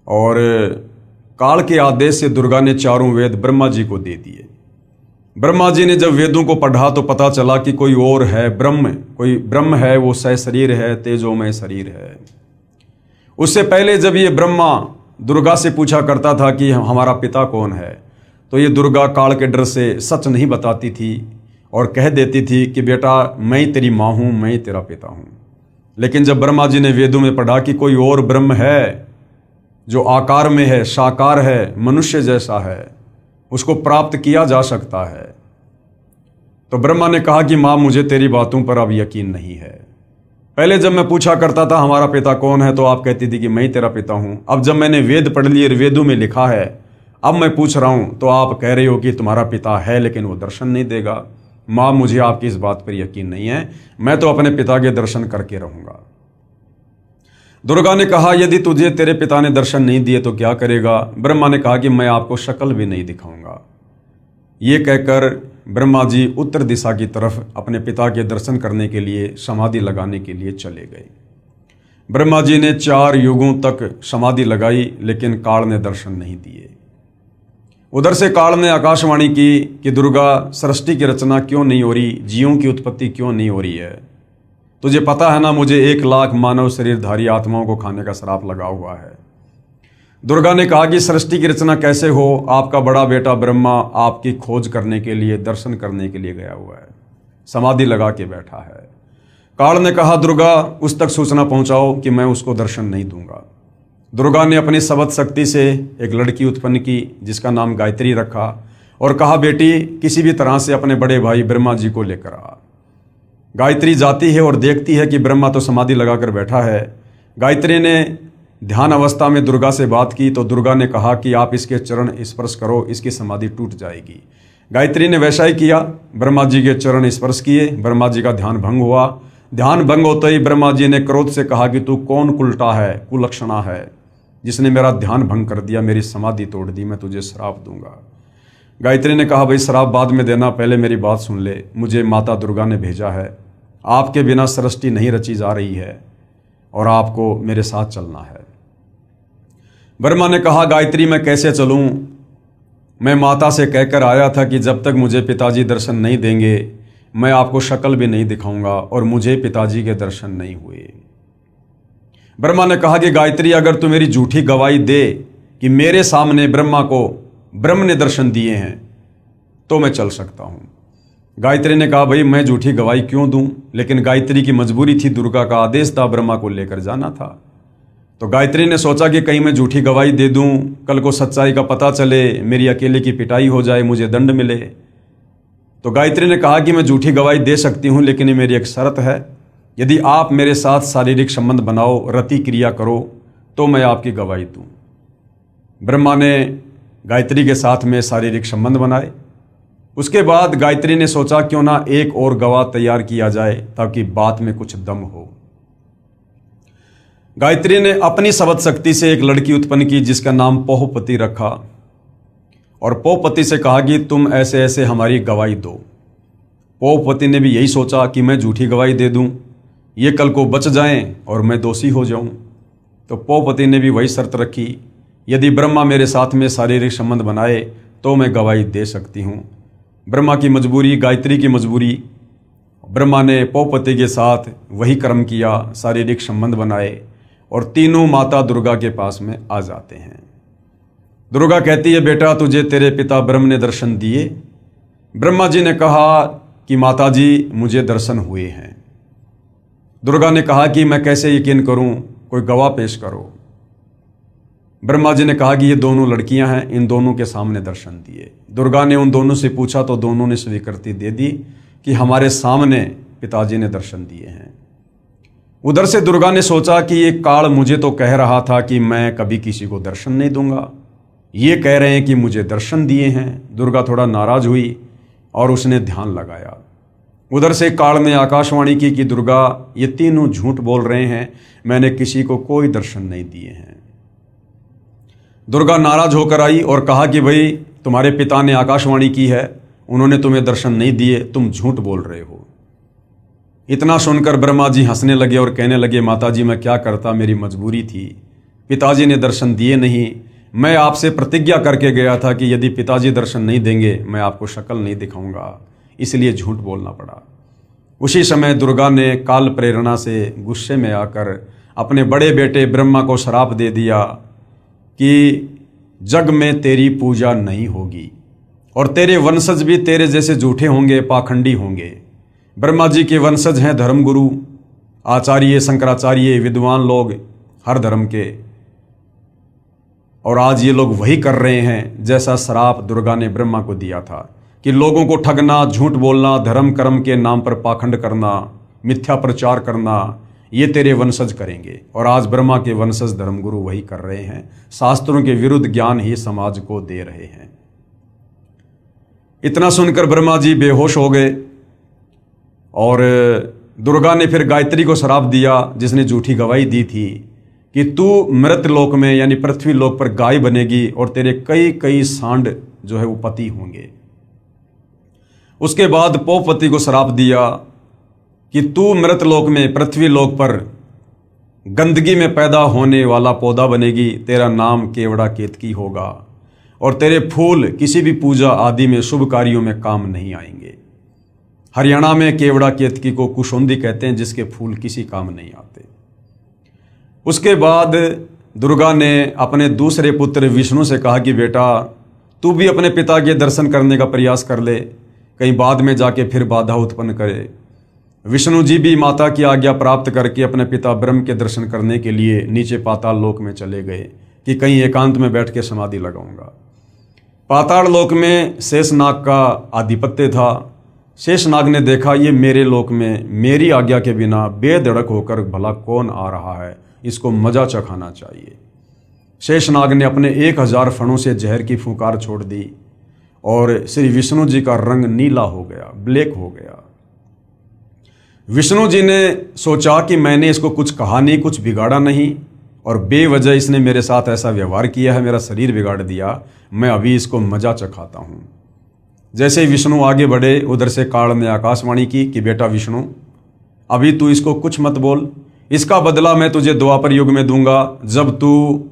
और काल के आदेश से दुर्गा ने 4 वेद ब्रह्मा जी को दे दिए। ब्रह्मा जी ने जब वेदों को पढ़ा तो पता चला कि कोई और है, कोई ब्रह्म है, वो सहशरीर है, तेजोमय शरीर है। उससे पहले जब ये ब्रह्मा दुर्गा से पूछा करता था कि हमारा पिता कौन है, तो ये दुर्गा काल के डर से सच नहीं बताती थी और कह देती थी कि बेटा मैं तेरी माँ हूँ, मैं तेरा पिता हूँ। लेकिन जब ब्रह्मा जी ने वेदों में पढ़ा कि कोई और ब्रह्म है जो आकार में है, साकार है, मनुष्य जैसा है, उसको प्राप्त किया जा सकता है, तो ब्रह्मा ने कहा कि माँ मुझे तेरी बातों पर अब यकीन नहीं है। पहले जब मैं पूछा करता था हमारा पिता कौन है तो आप कहती थी कि मैं तेरा पिता हूँ। अब जब मैंने वेद पढ़ लिए, वेदों में लिखा है, अब मैं पूछ रहा हूँ तो आप कह रहे हो कि तुम्हारा पिता है लेकिन वो दर्शन नहीं देगा। माँ मुझे आपकी इस बात पर यकीन नहीं है, मैं तो अपने पिता के दर्शन करके रहूँगा। दुर्गा ने कहा यदि तुझे तेरे पिता ने दर्शन नहीं दिए तो क्या करेगा? ब्रह्मा ने कहा कि मैं आपको शक्ल भी नहीं दिखाऊंगा। ये कहकर ब्रह्मा जी उत्तर दिशा की तरफ अपने पिता के दर्शन करने के लिए समाधि लगाने के लिए चले गए। ब्रह्मा जी ने 4 युगों तक समाधि लगाई लेकिन काल ने दर्शन नहीं दिए। उधर से काल ने आकाशवाणी की कि दुर्गा सृष्टि की रचना क्यों नहीं हो रही, जीवों की उत्पत्ति क्यों नहीं हो रही है? तुझे पता है ना मुझे 1 लाख मानव शरीरधारी आत्माओं को खाने का श्राप लगा हुआ है। दुर्गा ने कहा कि सृष्टि की रचना कैसे हो? आपका बड़ा बेटा ब्रह्मा आपकी खोज करने के लिए, दर्शन करने के लिए गया हुआ है, समाधि लगा के बैठा है। काल ने कहा दुर्गा उस तक सूचना पहुंचाओ कि मैं उसको दर्शन नहीं दूंगा। दुर्गा ने अपनी सबद शक्ति से एक लड़की उत्पन्न की जिसका नाम गायत्री रखा और कहा बेटी किसी भी तरह से अपने बड़े भाई ब्रह्मा जी को लेकर आ। गायत्री जाती है और देखती है कि ब्रह्मा तो समाधि लगाकर बैठा है। गायत्री ने ध्यान अवस्था में दुर्गा से बात की तो दुर्गा ने कहा कि आप इसके चरण स्पर्श करो, इसकी समाधि टूट जाएगी। गायत्री ने वैसा ही किया, ब्रह्मा जी के चरण स्पर्श किए, ब्रह्मा जी का ध्यान भंग हुआ। ध्यान भंग होते ही ब्रह्मा जी ने क्रोध से कहा कि तू कौन कुलटा है, कुलक्षणा है, जिसने मेरा ध्यान भंग कर दिया, मेरी समाधि तोड़ दी, मैं तुझे श्राप दूंगा। गायत्री ने कहा भाई श्राप बाद में देना, पहले मेरी बात सुन ले, मुझे माता दुर्गा ने भेजा है, आपके बिना सृष्टि नहीं रची जा रही है और आपको मेरे साथ चलना है। ब्रह्मा ने कहा गायत्री मैं कैसे चलूं? मैं माता से कहकर आया था कि जब तक मुझे पिताजी दर्शन नहीं देंगे मैं आपको शक्ल भी नहीं दिखाऊंगा और मुझे पिताजी के दर्शन नहीं हुए। ब्रह्मा ने कहा कि गायत्री अगर तू मेरी झूठी गवाही दे कि मेरे सामने ब्रह्मा को ब्रह्म ने दर्शन दिए हैं तो मैं चल सकता हूं। गायत्री ने कहा भाई मैं झूठी गवाही क्यों दूं? लेकिन गायत्री की मजबूरी थी, दुर्गा का आदेश था, ब्रह्मा को लेकर जाना था। तो गायत्री ने सोचा कि कहीं मैं झूठी गवाही दे दूं, कल को सच्चाई का पता चले, मेरी अकेले की पिटाई हो जाए, मुझे दंड मिले। तो गायत्री ने कहा कि मैं झूठी गवाही दे सकती हूँ, लेकिन ये मेरी एक शर्त है, यदि आप मेरे साथ शारीरिक संबंध बनाओ, रति क्रिया करो, तो मैं आपकी गवाही दूँ। ब्रह्मा ने गायत्री के साथ में शारीरिक संबंध बनाए। उसके बाद गायत्री ने सोचा क्यों ना एक और गवाह तैयार किया जाए ताकि बात में कुछ दम हो। गायत्री ने अपनी शब्द शक्ति से एक लड़की उत्पन्न की जिसका नाम पोहपति रखा और पोहपति से कहा कि तुम ऐसे ऐसे हमारी गवाही दो। पोहपति ने भी यही सोचा कि मैं झूठी गवाही दे दूं, ये कल को बच जाएं और मैं दोषी हो जाऊं। तो पोहपति ने भी वही शर्त रखी, यदि ब्रह्मा मेरे साथ में शारीरिक संबंध बनाए तो मैं गवाही दे सकती हूँ। ब्रह्मा की मजबूरी, गायत्री की मजबूरी, ब्रह्मा ने पोहपति के साथ वही कर्म किया, शारीरिक संबंध बनाए और तीनों माता दुर्गा के पास में आ जाते हैं। दुर्गा कहती है, बेटा तुझे तेरे पिता ब्रह्म ने दर्शन दिए। ब्रह्मा जी ने कहा कि माता जी मुझे दर्शन हुए हैं। दुर्गा ने कहा कि मैं कैसे यकीन करूं, कोई गवाह पेश करो। ब्रह्मा जी ने कहा कि ये दोनों लड़कियां हैं, इन दोनों के सामने दर्शन दिए। दुर्गा ने उन दोनों से पूछा तो दोनों ने स्वीकृति दे दी कि हमारे सामने पिताजी ने दर्शन दिए हैं। उधर से दुर्गा ने सोचा कि ये काल मुझे तो कह रहा था कि मैं कभी किसी को दर्शन नहीं दूंगा, ये कह रहे हैं कि मुझे दर्शन दिए हैं। दुर्गा थोड़ा नाराज हुई और उसने ध्यान लगाया। उधर से काल ने आकाशवाणी की कि दुर्गा ये तीनों झूठ बोल रहे हैं, मैंने किसी को कोई दर्शन नहीं दिए हैं। दुर्गा नाराज होकर आई और कहा कि भाई तुम्हारे पिता ने आकाशवाणी की है, उन्होंने तुम्हें दर्शन नहीं दिए, तुम झूठ बोल रहे हो। इतना सुनकर ब्रह्मा जी हंसने लगे और कहने लगे, माता जी मैं क्या करता, मेरी मजबूरी थी, पिताजी ने दर्शन दिए नहीं। मैं आपसे प्रतिज्ञा करके गया था कि यदि पिताजी दर्शन नहीं देंगे मैं आपको शक्ल नहीं दिखाऊंगा, इसलिए झूठ बोलना पड़ा। उसी समय दुर्गा ने काल प्रेरणा से गुस्से में आकर अपने बड़े बेटे ब्रह्मा को श्राप दे दिया कि जग में तेरी पूजा नहीं होगी और तेरे वंशज भी तेरे जैसे झूठे होंगे, पाखंडी होंगे। ब्रह्मा जी के वंशज हैं धर्मगुरु, आचार्य, शंकराचार्य, विद्वान लोग हर धर्म के, और आज ये लोग वही कर रहे हैं जैसा श्राप दुर्गा ने ब्रह्मा को दिया था कि लोगों को ठगना, झूठ बोलना, धर्म कर्म के नाम पर पाखंड करना, मिथ्या प्रचार करना, ये तेरे वंशज करेंगे। और आज ब्रह्मा के वंशज धर्मगुरु वही कर रहे हैं, शास्त्रों के विरुद्ध ज्ञान ही समाज को दे रहे हैं। इतना सुनकर ब्रह्मा जी बेहोश हो गए और दुर्गा ने फिर गायत्री को श्राप दिया जिसने झूठी गवाही दी थी कि तू मृत लोक में यानी पृथ्वी लोक पर गाय बनेगी और तेरे कई कई सांड जो है वो पति होंगे। उसके बाद पोहपति को श्राप दिया कि तू मृत लोक में पृथ्वी लोक पर गंदगी में पैदा होने वाला पौधा बनेगी, तेरा नाम केवड़ा केतकी होगा और तेरे फूल किसी भी पूजा आदि में शुभ कार्यों में काम नहीं आएंगे। हरियाणा में केवड़ा केतकी को कुशोंदी कहते हैं, जिसके फूल किसी काम नहीं आते। उसके बाद दुर्गा ने अपने दूसरे पुत्र विष्णु से कहा कि बेटा तू भी अपने पिता के दर्शन करने का प्रयास कर ले, कहीं बाद में जाके फिर बाधा उत्पन्न करे। विष्णु जी भी माता की आज्ञा प्राप्त करके अपने पिता ब्रह्म के दर्शन करने के लिए नीचे पाताल लोक में चले गए कि कहीं एकांत में बैठ के समाधि लगाऊंगा। पाताल लोक में शेषनाग का आधिपत्य था। शेषनाग ने देखा ये मेरे लोक में मेरी आज्ञा के बिना बेधड़क होकर भला कौन आ रहा है, इसको मजा चखाना चाहिए। शेषनाग ने अपने 1000 फणों से जहर की फुंकार छोड़ दी और श्री विष्णु जी का रंग नीला हो गया, ब्लैक हो गया। विष्णु जी ने सोचा कि मैंने इसको कुछ कहा नहीं, कुछ बिगाड़ा नहीं और बेवजह इसने मेरे साथ ऐसा व्यवहार किया है, मेरा शरीर बिगाड़ दिया, मैं अभी इसको मजा चखाता हूँ। जैसे ही विष्णु आगे बढ़े उधर से काल ने आकाशवाणी की कि बेटा विष्णु अभी तू इसको कुछ मत बोल, इसका बदला मैं तुझे द्वापर युग में दूंगा, जब तू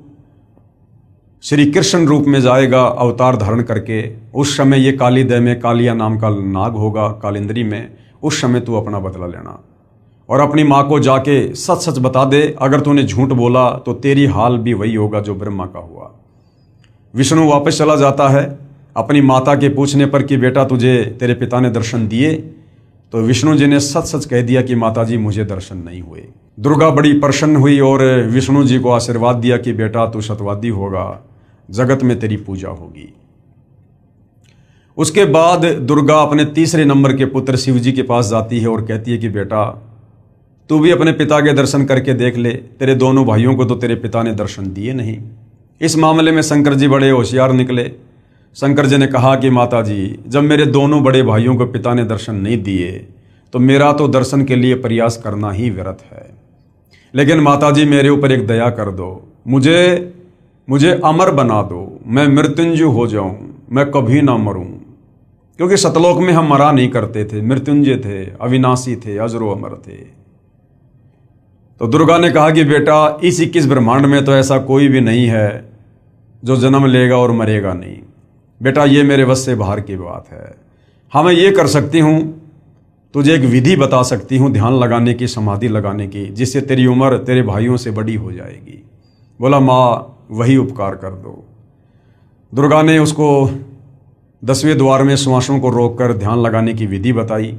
श्री कृष्ण रूप में जाएगा अवतार धारण करके। उस समय ये कालीदय में कालिया नाम का नाग होगा कालिंद्री में, उस समय तू अपना बदला लेना और अपनी माँ को जाके सच सच बता दे, अगर तूने झूठ बोला तो तेरी हाल भी वही होगा जो ब्रह्मा का हुआ। विष्णु वापस चला जाता है। अपनी माता के पूछने पर कि बेटा तुझे तेरे पिता ने दर्शन दिए, तो विष्णु जी ने सच सच कह दिया कि माता जी मुझे दर्शन नहीं हुए। दुर्गा बड़ी प्रसन्न हुई और विष्णु जी को आशीर्वाद दिया कि बेटा तू सत्यवादी होगा, जगत में तेरी पूजा होगी। उसके बाद दुर्गा अपने तीसरे नंबर के पुत्र शिव जी के पास जाती है और कहती है कि बेटा तू भी अपने पिता के दर्शन करके देख ले, तेरे दोनों भाइयों को तो तेरे पिता ने दर्शन दिए नहीं। इस मामले में शंकर जी बड़े होशियार निकले। शंकर जी ने कहा कि माता जी, जब मेरे दोनों बड़े भाइयों को पिता ने दर्शन नहीं दिए तो मेरा तो दर्शन के लिए प्रयास करना ही व्यर्थ है। लेकिन माता जी मेरे ऊपर एक दया कर दो, मुझे अमर बना दो, मैं मृत्युंजय हो जाऊं, मैं कभी ना मरूं। क्योंकि सतलोक में हम मरा नहीं करते थे, मृत्युंजय थे, अविनाशी थे, अजरो अमर थे। तो दुर्गा ने कहा कि बेटा इस 21 ब्रह्मांड में तो ऐसा कोई भी नहीं है जो जन्म लेगा और मरेगा नहीं। बेटा ये मेरे वश से बाहर की बात है। हाँ मैं ये कर सकती हूँ, तुझे एक विधि बता सकती हूँ ध्यान लगाने की, समाधि लगाने की, जिससे तेरी उम्र तेरे भाइयों से बड़ी हो जाएगी। बोला माँ वही उपकार कर दो। दुर्गा ने उसको 10वें द्वार में श्वासों को रोककर ध्यान लगाने की विधि बताई,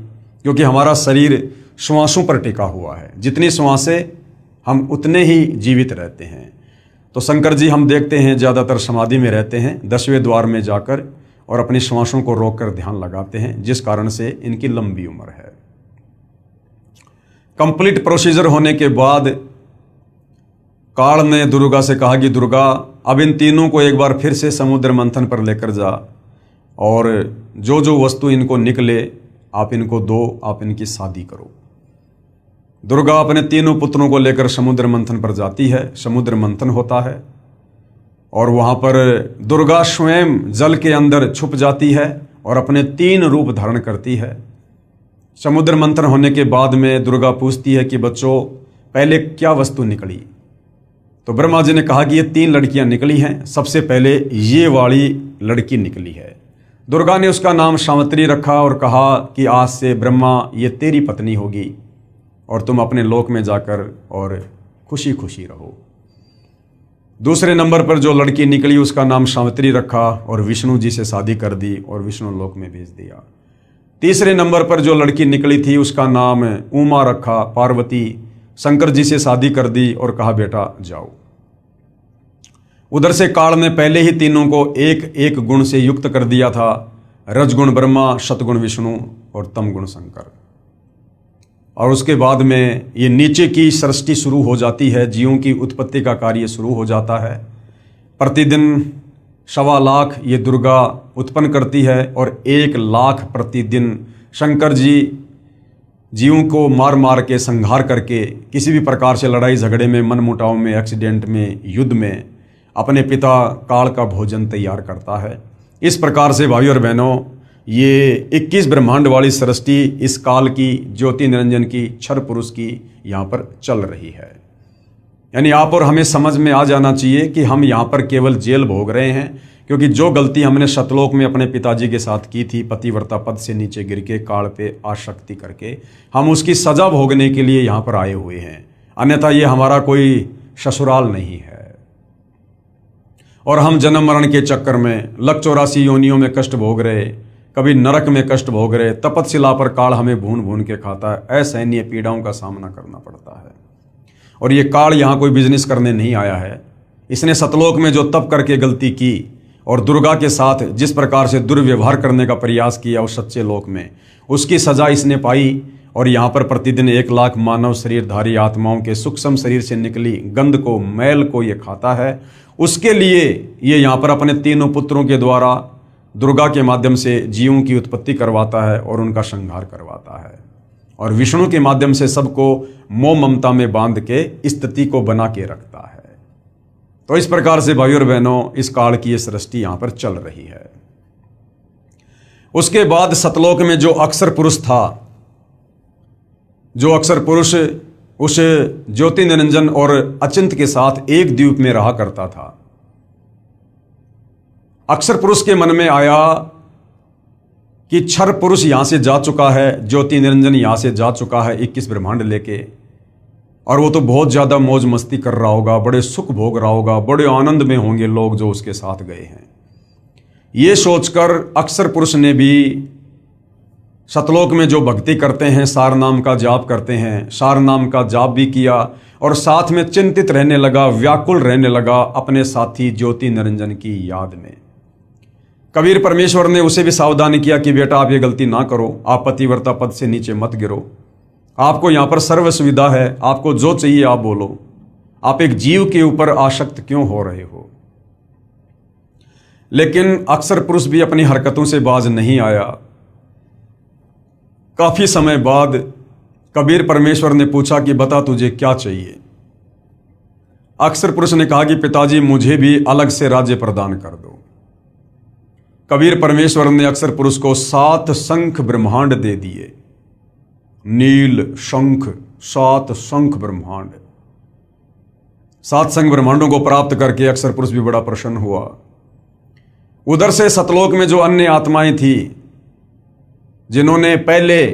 क्योंकि हमारा शरीर श्वासों पर टिका हुआ है, जितनी श्वासें हम उतने ही जीवित रहते हैं। तो शंकर जी हम देखते हैं ज़्यादातर समाधि में रहते हैं, 10वें द्वार में जाकर और अपनी श्वासों को रोककर ध्यान लगाते हैं, जिस कारण से इनकी लंबी उम्र है। कंप्लीट प्रोसीजर होने के बाद काल ने दुर्गा से कहा कि दुर्गा अब इन तीनों को एक बार फिर से समुद्र मंथन पर लेकर जा और जो जो वस्तु इनको निकले आप इनको दो, आप इनकी शादी करो। दुर्गा अपने तीनों पुत्रों को लेकर समुद्र मंथन पर जाती है। समुद्र मंथन होता है और वहाँ पर दुर्गा स्वयं जल के अंदर छुप जाती है और अपने 3 रूप धारण करती है। समुद्र मंथन होने के बाद में दुर्गा पूछती है कि बच्चों पहले क्या वस्तु निकली? तो ब्रह्मा जी ने कहा कि ये 3 लड़कियां निकली हैं। सबसे पहले ये वाली लड़की निकली है। दुर्गा ने उसका नाम सावित्री रखा और कहा कि आज से ब्रह्मा ये तेरी पत्नी होगी और तुम अपने लोक में जाकर और खुशी खुशी रहो। दूसरे नंबर पर जो लड़की निकली उसका नाम सावित्री रखा और विष्णु जी से शादी कर दी और विष्णु लोक में भेज दिया। तीसरे नंबर पर जो लड़की निकली थी उसका नाम उमा रखा, पार्वती, शंकर जी से शादी कर दी और कहा बेटा जाओ। उधर से काल ने पहले ही तीनों को एक एक गुण से युक्त कर दिया था, रजगुण ब्रह्मा, शतगुण विष्णु और तमगुण शंकर। और उसके बाद में ये नीचे की सृष्टि शुरू हो जाती है, जीवों की उत्पत्ति का कार्य शुरू हो जाता है। प्रतिदिन 1.25 लाख ये दुर्गा उत्पन्न करती है और 1 लाख प्रतिदिन शंकर जी जीवों को मार मार के संहार करके किसी भी प्रकार से लड़ाई झगड़े में, मनमुटाव में, एक्सीडेंट में, युद्ध में अपने पिता काल का भोजन तैयार करता है। इस प्रकार से भाइयों और बहनों ये 21 ब्रह्मांड वाली सृष्टि इस काल की, ज्योति निरंजन की, क्षर पुरुष की यहाँ पर चल रही है। यानी आप और हमें समझ में आ जाना चाहिए कि हम यहाँ पर केवल जेल भोग रहे हैं, क्योंकि जो गलती हमने सतलोक में अपने पिताजी के साथ की थी, पतिव्रता पद से नीचे गिर के काल पे आसक्ति करके, हम उसकी सजा भोगने के लिए यहाँ पर आए हुए हैं। अन्यथा ये हमारा कोई ससुराल नहीं है। और हम जन्म मरण के चक्कर में 184 योनियों में कष्ट भोग रहे, कभी नरक में कष्ट भोग रहे, तपतशिला पर काल हमें भून भून के खाता है। असहनीय पीड़ाओं का सामना करना पड़ता है। और ये काल यहाँ कोई बिजनेस करने नहीं आया है। इसने सतलोक में जो तप करके गलती की और दुर्गा के साथ जिस प्रकार से दुर्व्यवहार करने का प्रयास किया उस सच्चे लोक में, उसकी सजा इसने पाई। और यहाँ पर प्रतिदिन 1 लाख मानव शरीरधारी आत्माओं के सूक्ष्म शरीर से निकली गंध को, मैल को ये खाता है। उसके लिए ये यहाँ पर अपने तीनों पुत्रों के द्वारा दुर्गा के माध्यम से जीवों की उत्पत्ति करवाता है और उनका संहार करवाता है। और विष्णु के माध्यम से सबको मोह ममता में बांध के स्थिति को बना के रखता है। तो इस प्रकार से भाइयों और बहनों इस काल की ये सृष्टि यहाँ पर चल रही है। उसके बाद सतलोक में जो अक्षर पुरुष था, जो अक्षर पुरुष उस ज्योति निरंजन और अचिंत के साथ एक द्वीप में रहा करता था, अक्षर पुरुष के मन में आया कि क्षर पुरुष यहां से जा चुका है, ज्योति निरंजन यहां से जा चुका है 21 ब्रह्मांड लेके, और वो तो बहुत ज्यादा मौज मस्ती कर रहा होगा, बड़े सुख भोग रहा होगा, बड़े आनंद में होंगे लोग जो उसके साथ गए हैं। ये सोचकर अक्षर पुरुष ने भी सतलोक में जो भक्ति करते हैं, सार नाम का जाप करते हैं, सार नाम का जाप भी किया और साथ में चिंतित रहने लगा, व्याकुल रहने लगा अपने साथी ज्योति निरंजन की याद में। कबीर परमेश्वर ने उसे भी सावधान किया कि बेटा आप ये गलती ना करो, आप पतिव्रता पद से नीचे मत गिरो, आपको यहाँ पर सर्व सुविधा है, आपको जो चाहिए आप बोलो, आप एक जीव के ऊपर आसक्त क्यों हो रहे हो। लेकिन अक्सर पुरुष भी अपनी हरकतों से बाज नहीं आया। काफी समय बाद कबीर परमेश्वर ने पूछा कि बता तुझे क्या चाहिए। अक्सर पुरुष ने कहा कि पिताजी मुझे भी अलग से राज्य प्रदान कर दो। कबीर परमेश्वर ने अक्सर पुरुष को 7 शंख ब्रह्मांड दे दिए। नील शंख, 7 शंख ब्रह्मांड। 7 शंख ब्रह्मांडों को प्राप्त करके अक्सर पुरुष भी बड़ा प्रसन्न हुआ। उधर से सतलोक में जो अन्य आत्माएं थी जिन्होंने पहले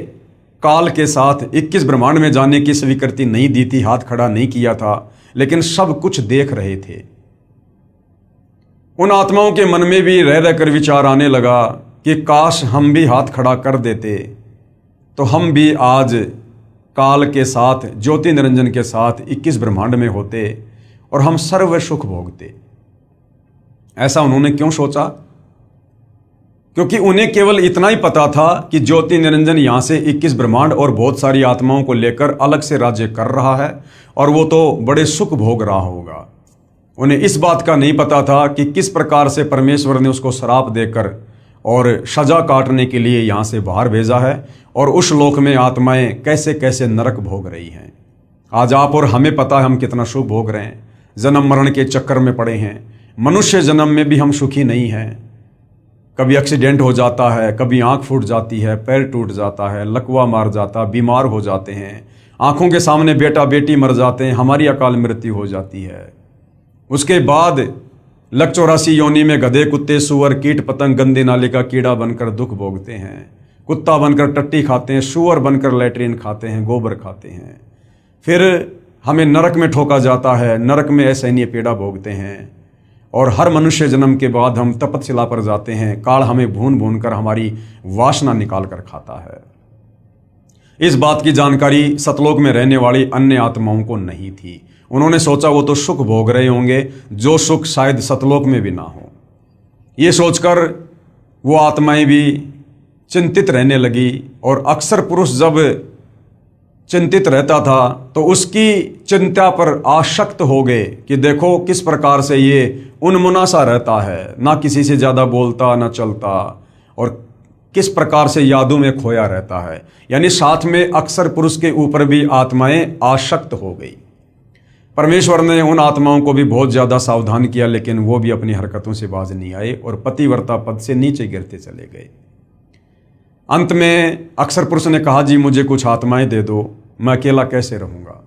काल के साथ 21 ब्रह्मांड में जाने की स्वीकृति नहीं दी थी, हाथ खड़ा नहीं किया था, लेकिन सब कुछ देख रहे थे, उन आत्माओं के मन में भी रह रहकर विचार आने लगा कि काश हम भी हाथ खड़ा कर देते तो हम भी आज काल के साथ, ज्योति निरंजन के साथ 21 ब्रह्मांड में होते और हम सर्व सुख भोगते। ऐसा उन्होंने क्यों सोचा? क्योंकि उन्हें केवल इतना ही पता था कि ज्योति निरंजन यहां से 21 ब्रह्मांड और बहुत सारी आत्माओं को लेकर अलग से राज्य कर रहा है और वो तो बड़े सुख भोग रहा होगा। उन्हें इस बात का नहीं पता था कि किस प्रकार से परमेश्वर ने उसको श्राप देकर और सजा काटने के लिए यहां से बाहर भेजा है और उस लोक में आत्माएं कैसे कैसे नरक भोग रही हैं। आज आप और हमें पता है हम कितना सुख भोग रहे हैं, जन्म मरण के चक्कर में पड़े हैं। मनुष्य जन्म में भी हम सुखी नहीं हैं। कभी एक्सीडेंट हो जाता है, कभी आंख फूट जाती है, पैर टूट जाता है, लकवा मार जाता, बीमार हो जाते हैं, आंखों के सामने बेटा बेटी मर जाते हैं, हमारी अकाल मृत्यु हो जाती है। उसके बाद लक 84 योनि में गधे, कुत्ते, सुअर, कीट पतंग, गंदे नाले का कीड़ा बनकर दुख भोगते हैं। कुत्ता बनकर टट्टी खाते हैं, सुअर बनकर लैट्रिन खाते हैं, गोबर खाते हैं। फिर हमें नरक में ठोका जाता है, नरक में असहनीय पीड़ा भोगते हैं और हर मनुष्य जन्म के बाद हम तपतशिला पर जाते हैं। काल हमें भून भून कर हमारी वासना निकाल कर खाता है। इस बात की जानकारी सतलोक में रहने वाली अन्य आत्माओं को नहीं थी। उन्होंने सोचा वो तो सुख भोग रहे होंगे जो सुख शायद सतलोक में भी ना हो। ये सोचकर वो आत्माएं भी चिंतित रहने लगी और अक्सर पुरुष जब चिंतित रहता था तो उसकी चिंता पर आसक्त हो गए कि देखो किस प्रकार से ये उन्मुना सा रहता है, ना किसी से ज़्यादा बोलता ना चलता और किस प्रकार से यादों में खोया रहता है। यानी साथ में अक्सर पुरुष के ऊपर भी आत्माएं आसक्त हो गई। परमेश्वर ने उन आत्माओं को भी बहुत ज़्यादा सावधान किया, लेकिन वो भी अपनी हरकतों से बाज नहीं आए और पतिव्रता पद से नीचे गिरते चले गए। अंत में अक्सर पुरुष ने कहा जी मुझे कुछ आत्माएं दे दो, मैं अकेला कैसे रहूँगा।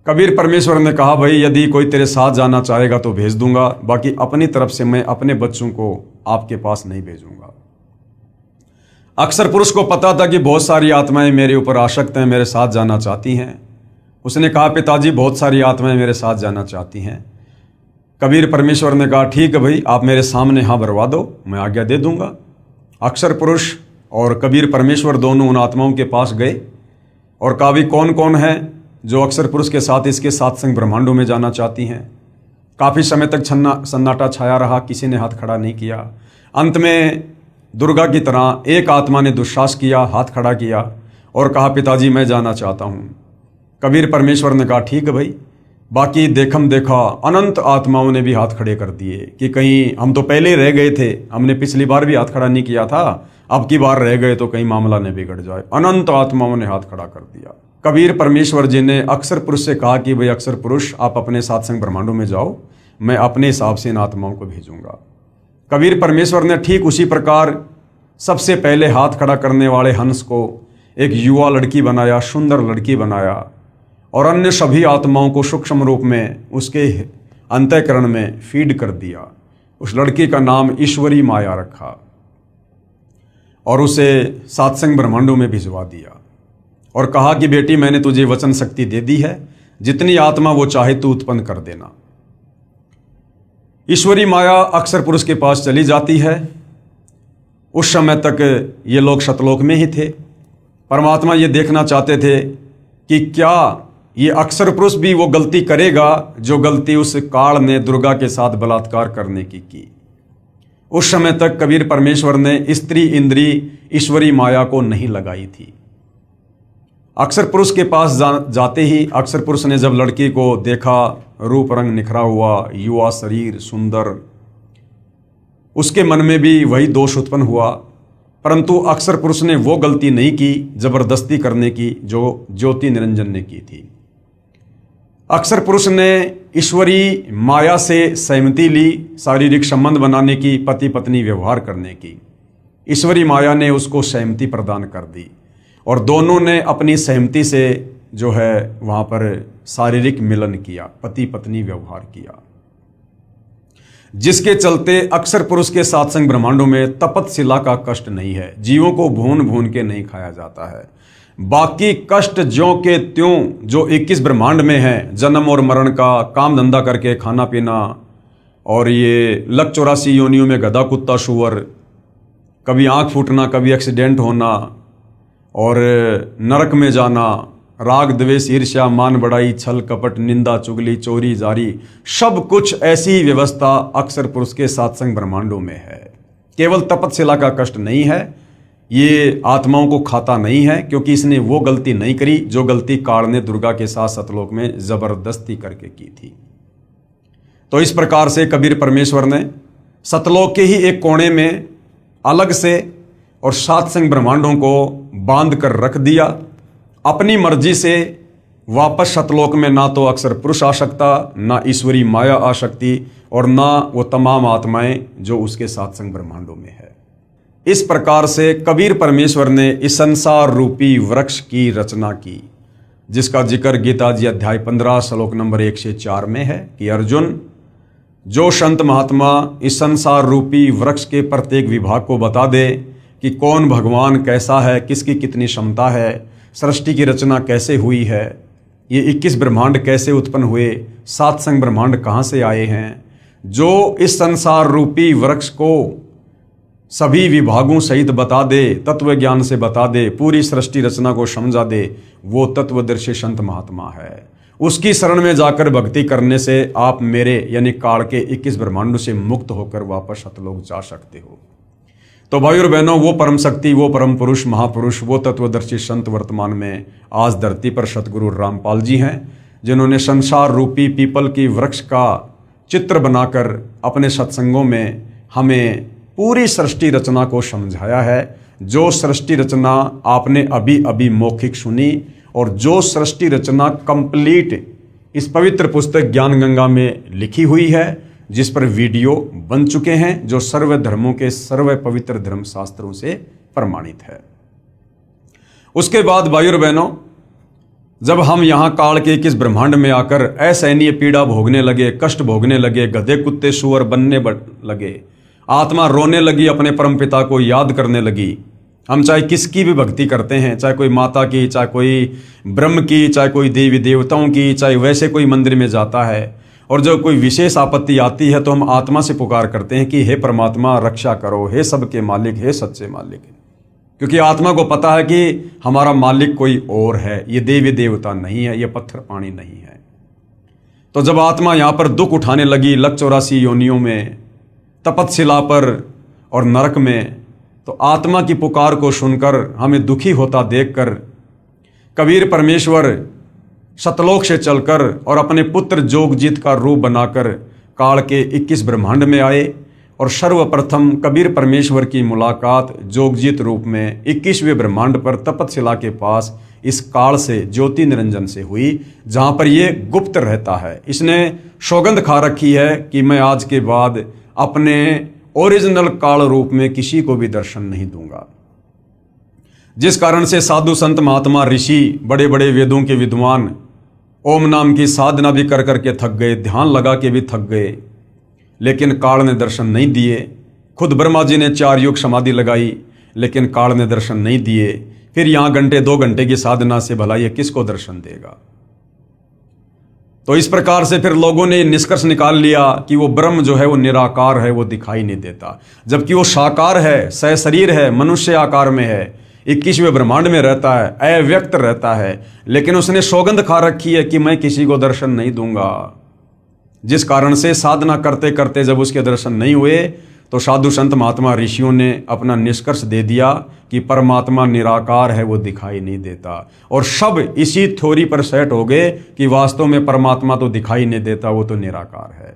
कबीर परमेश्वर ने कहा भाई यदि कोई तेरे साथ जाना चाहेगा तो भेज दूंगा, बाकी अपनी तरफ से मैं अपने बच्चों को आपके पास नहीं भेजूंगा। अक्सर पुरुष को पता था कि बहुत सारी आत्माएं मेरे ऊपर आसक्त हैं, मेरे साथ जाना चाहती हैं। उसने कहा पिताजी बहुत सारी आत्माएं मेरे साथ जाना चाहती हैं। कबीर परमेश्वर ने कहा ठीक है भाई आप मेरे सामने हाँ भरवा दो, मैं आज्ञा दे दूंगा। अक्सर पुरुष और कबीर परमेश्वर दोनों उन आत्माओं के पास गए और कहा भी कौन कौन है जो अक्सर पुरुष के साथ इसके 7 संग ब्रह्मांडों में जाना चाहती हैं। काफ़ी समय तक सन्नाटा छाया रहा, किसी ने हाथ खड़ा नहीं किया। अंत में दुर्गा की तरह एक आत्मा ने दुस्साहस किया, हाथ खड़ा किया और कहा पिताजी मैं जाना चाहता हूँ। कबीर परमेश्वर ने कहा ठीक है भाई। बाकी देखम देखा अनंत आत्माओं ने भी हाथ खड़े कर दिए कि कहीं हम तो पहले ही रह गए थे, हमने पिछली बार भी हाथ खड़ा नहीं किया था, अब की बार रह गए तो कहीं मामला न बिगड़ जाए। अनंत आत्माओं ने हाथ खड़ा कर दिया। कबीर परमेश्वर जी ने अक्सर पुरुष से कहा कि भाई अक्सर पुरुष आप अपने 7 संग ब्रह्मांडों में जाओ, मैं अपने हिसाब से इन आत्माओं को भेजूंगा। कबीर परमेश्वर ने ठीक उसी प्रकार सबसे पहले हाथ खड़ा करने वाले हंस को एक युवा लड़की बनाया, सुंदर लड़की बनाया और अन्य सभी आत्माओं को सूक्ष्म रूप में उसके अंतःकरण में फीड कर दिया। उस लड़की का नाम ईश्वरी माया रखा और उसे 7 संग ब्रह्मांडों में भिजवा दिया और कहा कि बेटी मैंने तुझे वचन शक्ति दे दी है, जितनी आत्मा वो चाहे तू उत्पन्न कर देना। ईश्वरी माया अक्सर पुरुष के पास चली जाती है। उस समय तक ये लोग सतलोक में ही थे। परमात्मा ये देखना चाहते थे कि क्या ये अक्सर पुरुष भी वो गलती करेगा जो गलती उस काल ने दुर्गा के साथ बलात्कार करने की। उस समय तक कबीर परमेश्वर ने स्त्री इंद्री ईश्वरी माया को नहीं लगाई थी। अक्सर पुरुष के पास जाते ही अक्सर पुरुष ने जब लड़की को देखा, रूप रंग निखरा हुआ, युवा शरीर, सुंदर, उसके मन में भी वही दोष उत्पन्न हुआ। परंतु अक्सर पुरुष ने वो गलती नहीं की जबरदस्ती करने की जो ज्योति निरंजन ने की थी। अक्सर पुरुष ने ईश्वरी माया से सहमति ली, शारीरिक संबंध बनाने की, पति पत्नी व्यवहार करने की। ईश्वरी माया ने उसको सहमति प्रदान कर दी और दोनों ने अपनी सहमति से जो है वहाँ पर शारीरिक मिलन किया, पति पत्नी व्यवहार किया, जिसके चलते अक्सर पुरुष के सात्संग ब्रह्मांडों में तपतशिला का कष्ट नहीं है। जीवों को भून भून के नहीं खाया जाता है। बाकी कष्ट ज्यों के त्यों जो 21 ब्रह्मांड में है, जन्म और मरण का, काम धंधा करके खाना पीना, और ये लक 84 योनियों में गधा कुत्ता सुअर, कभी आंख फूटना, कभी एक्सीडेंट होना, और नरक में जाना, राग द्वेष ईर्ष्या मान बढ़ाई, छल कपट निंदा चुगली चोरी जारी, सब कुछ ऐसी व्यवस्था अक्सर पुरुष के सात्संग ब्रह्मांडों में है। केवल तपतशिला का कष्ट नहीं है, ये आत्माओं को खाता नहीं है, क्योंकि इसने वो गलती नहीं करी जो गलती काल ने दुर्गा के साथ सतलोक में जबरदस्ती करके की थी। तो इस प्रकार से कबीर परमेश्वर ने सतलोक के ही एक कोने में अलग से और सात्संग ब्रह्मांडों को बांध कर रख दिया। अपनी मर्जी से वापस सतलोक में ना तो अक्सर पुरुष आ सकता, ना ईश्वरी माया आ सकती, और ना वो तमाम आत्माएं जो उसके सात्संग ब्रह्मांडों में है। इस प्रकार से कबीर परमेश्वर ने इस संसार रूपी वृक्ष की रचना की, जिसका जिक्र गीता जी अध्याय 15 श्लोक नंबर 1 से 4 में है कि अर्जुन, जो संत महात्मा इस संसार रूपी वृक्ष के प्रत्येक विभाग को बता दे कि कौन भगवान कैसा है, किसकी कितनी क्षमता है, सृष्टि की रचना कैसे हुई है, ये 21 ब्रह्मांड कैसे उत्पन्न हुए, सात्संग ब्रह्मांड कहाँ से आए हैं, जो इस संसार रूपी वृक्ष को सभी विभागों सहित बता दे, तत्व ज्ञान से बता दे, पूरी सृष्टि रचना को समझा दे, वो तत्वदर्शी संत महात्मा है। उसकी शरण में जाकर भक्ति करने से आप मेरे यानी काल के 21 ब्रह्मांडों से मुक्त होकर वापस सतलोक जा सकते हो। तो भाई और बहनों, वो परम शक्ति, वो परम पुरुष, महापुरुष, वो तत्वदर्शी संत वर्तमान में आज धरती पर सतगुरु रामपाल जी हैं, जिन्होंने संसार रूपी पीपल की वृक्ष का चित्र बनाकर अपने सत्संगों में हमें पूरी सृष्टि रचना को समझाया है। जो सृष्टि रचना आपने अभी अभी मौखिक सुनी, और जो सृष्टि रचना कंप्लीट इस पवित्र पुस्तक ज्ञान गंगा में लिखी हुई है, जिस पर वीडियो बन चुके हैं, जो सर्व धर्मों के सर्व पवित्र धर्म शास्त्रों से प्रमाणित है। उसके बाद भाई और बहनों, जब हम यहाँ काल के 21 ब्रह्मांड में आकर असहनीय पीड़ा भोगने लगे, कष्ट भोगने लगे, गधे कुत्ते सुअर बनने लगे, आत्मा रोने लगी, अपने परम पिता को याद करने लगी। हम चाहे किसकी भी भक्ति करते हैं, चाहे कोई माता की, चाहे कोई ब्रह्म की, चाहे कोई देवी देवताओं की, चाहे वैसे कोई मंदिर में जाता है, और जब कोई विशेष आपत्ति आती है तो हम आत्मा से पुकार करते हैं कि हे परमात्मा रक्षा करो, हे सबके मालिक, हे सच्चे मालिक। क्योंकि आत्मा को पता है कि हमारा मालिक कोई और है, ये देवी देवता नहीं है, ये पत्थर पानी नहीं है। तो जब आत्मा यहाँ पर दुख उठाने लगी लक 84 योनियों में, तपतशिला पर और नरक में, तो आत्मा की पुकार को सुनकर हमें दुखी होता देखकर कबीर परमेश्वर सतलोक से चलकर और अपने पुत्र जोगजीत का रूप बनाकर काल के 21 ब्रह्मांड में आए, और सर्वप्रथम कबीर परमेश्वर की मुलाकात जोगजीत रूप में 21वें ब्रह्मांड पर तपतशिला के पास इस काल से ज्योति निरंजन से हुई, जहाँ पर ये गुप्त रहता है। इसने सौगंध खा रखी है कि मैं आज के बाद अपने ओरिजिनल काल रूप में किसी को भी दर्शन नहीं दूंगा। जिस कारण से साधु संत महात्मा ऋषि, बड़े बड़े वेदों के विद्वान ओम नाम की साधना भी कर करके थक गए, ध्यान लगा के भी थक गए, लेकिन काल ने दर्शन नहीं दिए। खुद ब्रह्मा जी ने 4 युग समाधि लगाई, लेकिन काल ने दर्शन नहीं दिए। फिर यहाँ घंटे 2 घंटे की साधना से भला ये किसको दर्शन देगा। तो इस प्रकार से फिर लोगों ने निष्कर्ष निकाल लिया कि वो ब्रह्म जो है वो निराकार है, वो दिखाई नहीं देता, जबकि वो साकार है, सहशरीर है, मनुष्य आकार में है, 21वें ब्रह्मांड में रहता है, अव्यक्त रहता है, लेकिन उसने सौगंध खा रखी है कि मैं किसी को दर्शन नहीं दूंगा। जिस कारण से साधना करते करते जब उसके दर्शन नहीं हुए तो साधु संत महात्मा ऋषियों ने अपना निष्कर्ष दे दिया कि परमात्मा निराकार है, वो दिखाई नहीं देता। और सब इसी थ्योरी पर सेट हो गए कि वास्तव में परमात्मा तो दिखाई नहीं देता, वो तो निराकार है,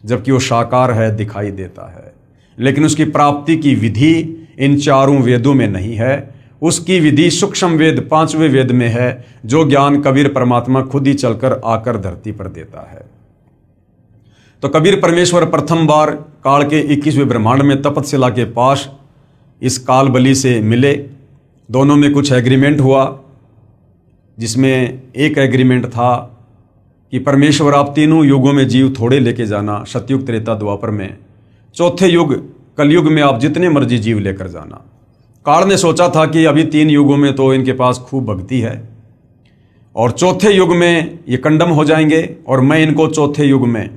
जबकि वो साकार है, दिखाई देता है। लेकिन उसकी प्राप्ति की विधि इन चारों वेदों में नहीं है। उसकी विधि सूक्ष्म वेद 5वें वेद में है, जो ज्ञान कबीर परमात्मा खुद ही चलकर आकर धरती पर देता है। तो कबीर परमेश्वर प्रथम बार काल के 21वें ब्रह्मांड में तपतशिला के पास इस काल बलि से मिले। दोनों में कुछ एग्रीमेंट हुआ, जिसमें एक एग्रीमेंट था कि परमेश्वर आप तीनों युगों में जीव थोड़े लेके जाना, सतयुग त्रेता द्वापर में। चौथे युग कलयुग में आप जितने मर्जी जीव लेकर जाना। काल ने सोचा था कि अभी 3 युगों में तो इनके पास खूब भक्ति है और चौथे युग में ये कंडम हो जाएंगे, और मैं इनको चौथे युग में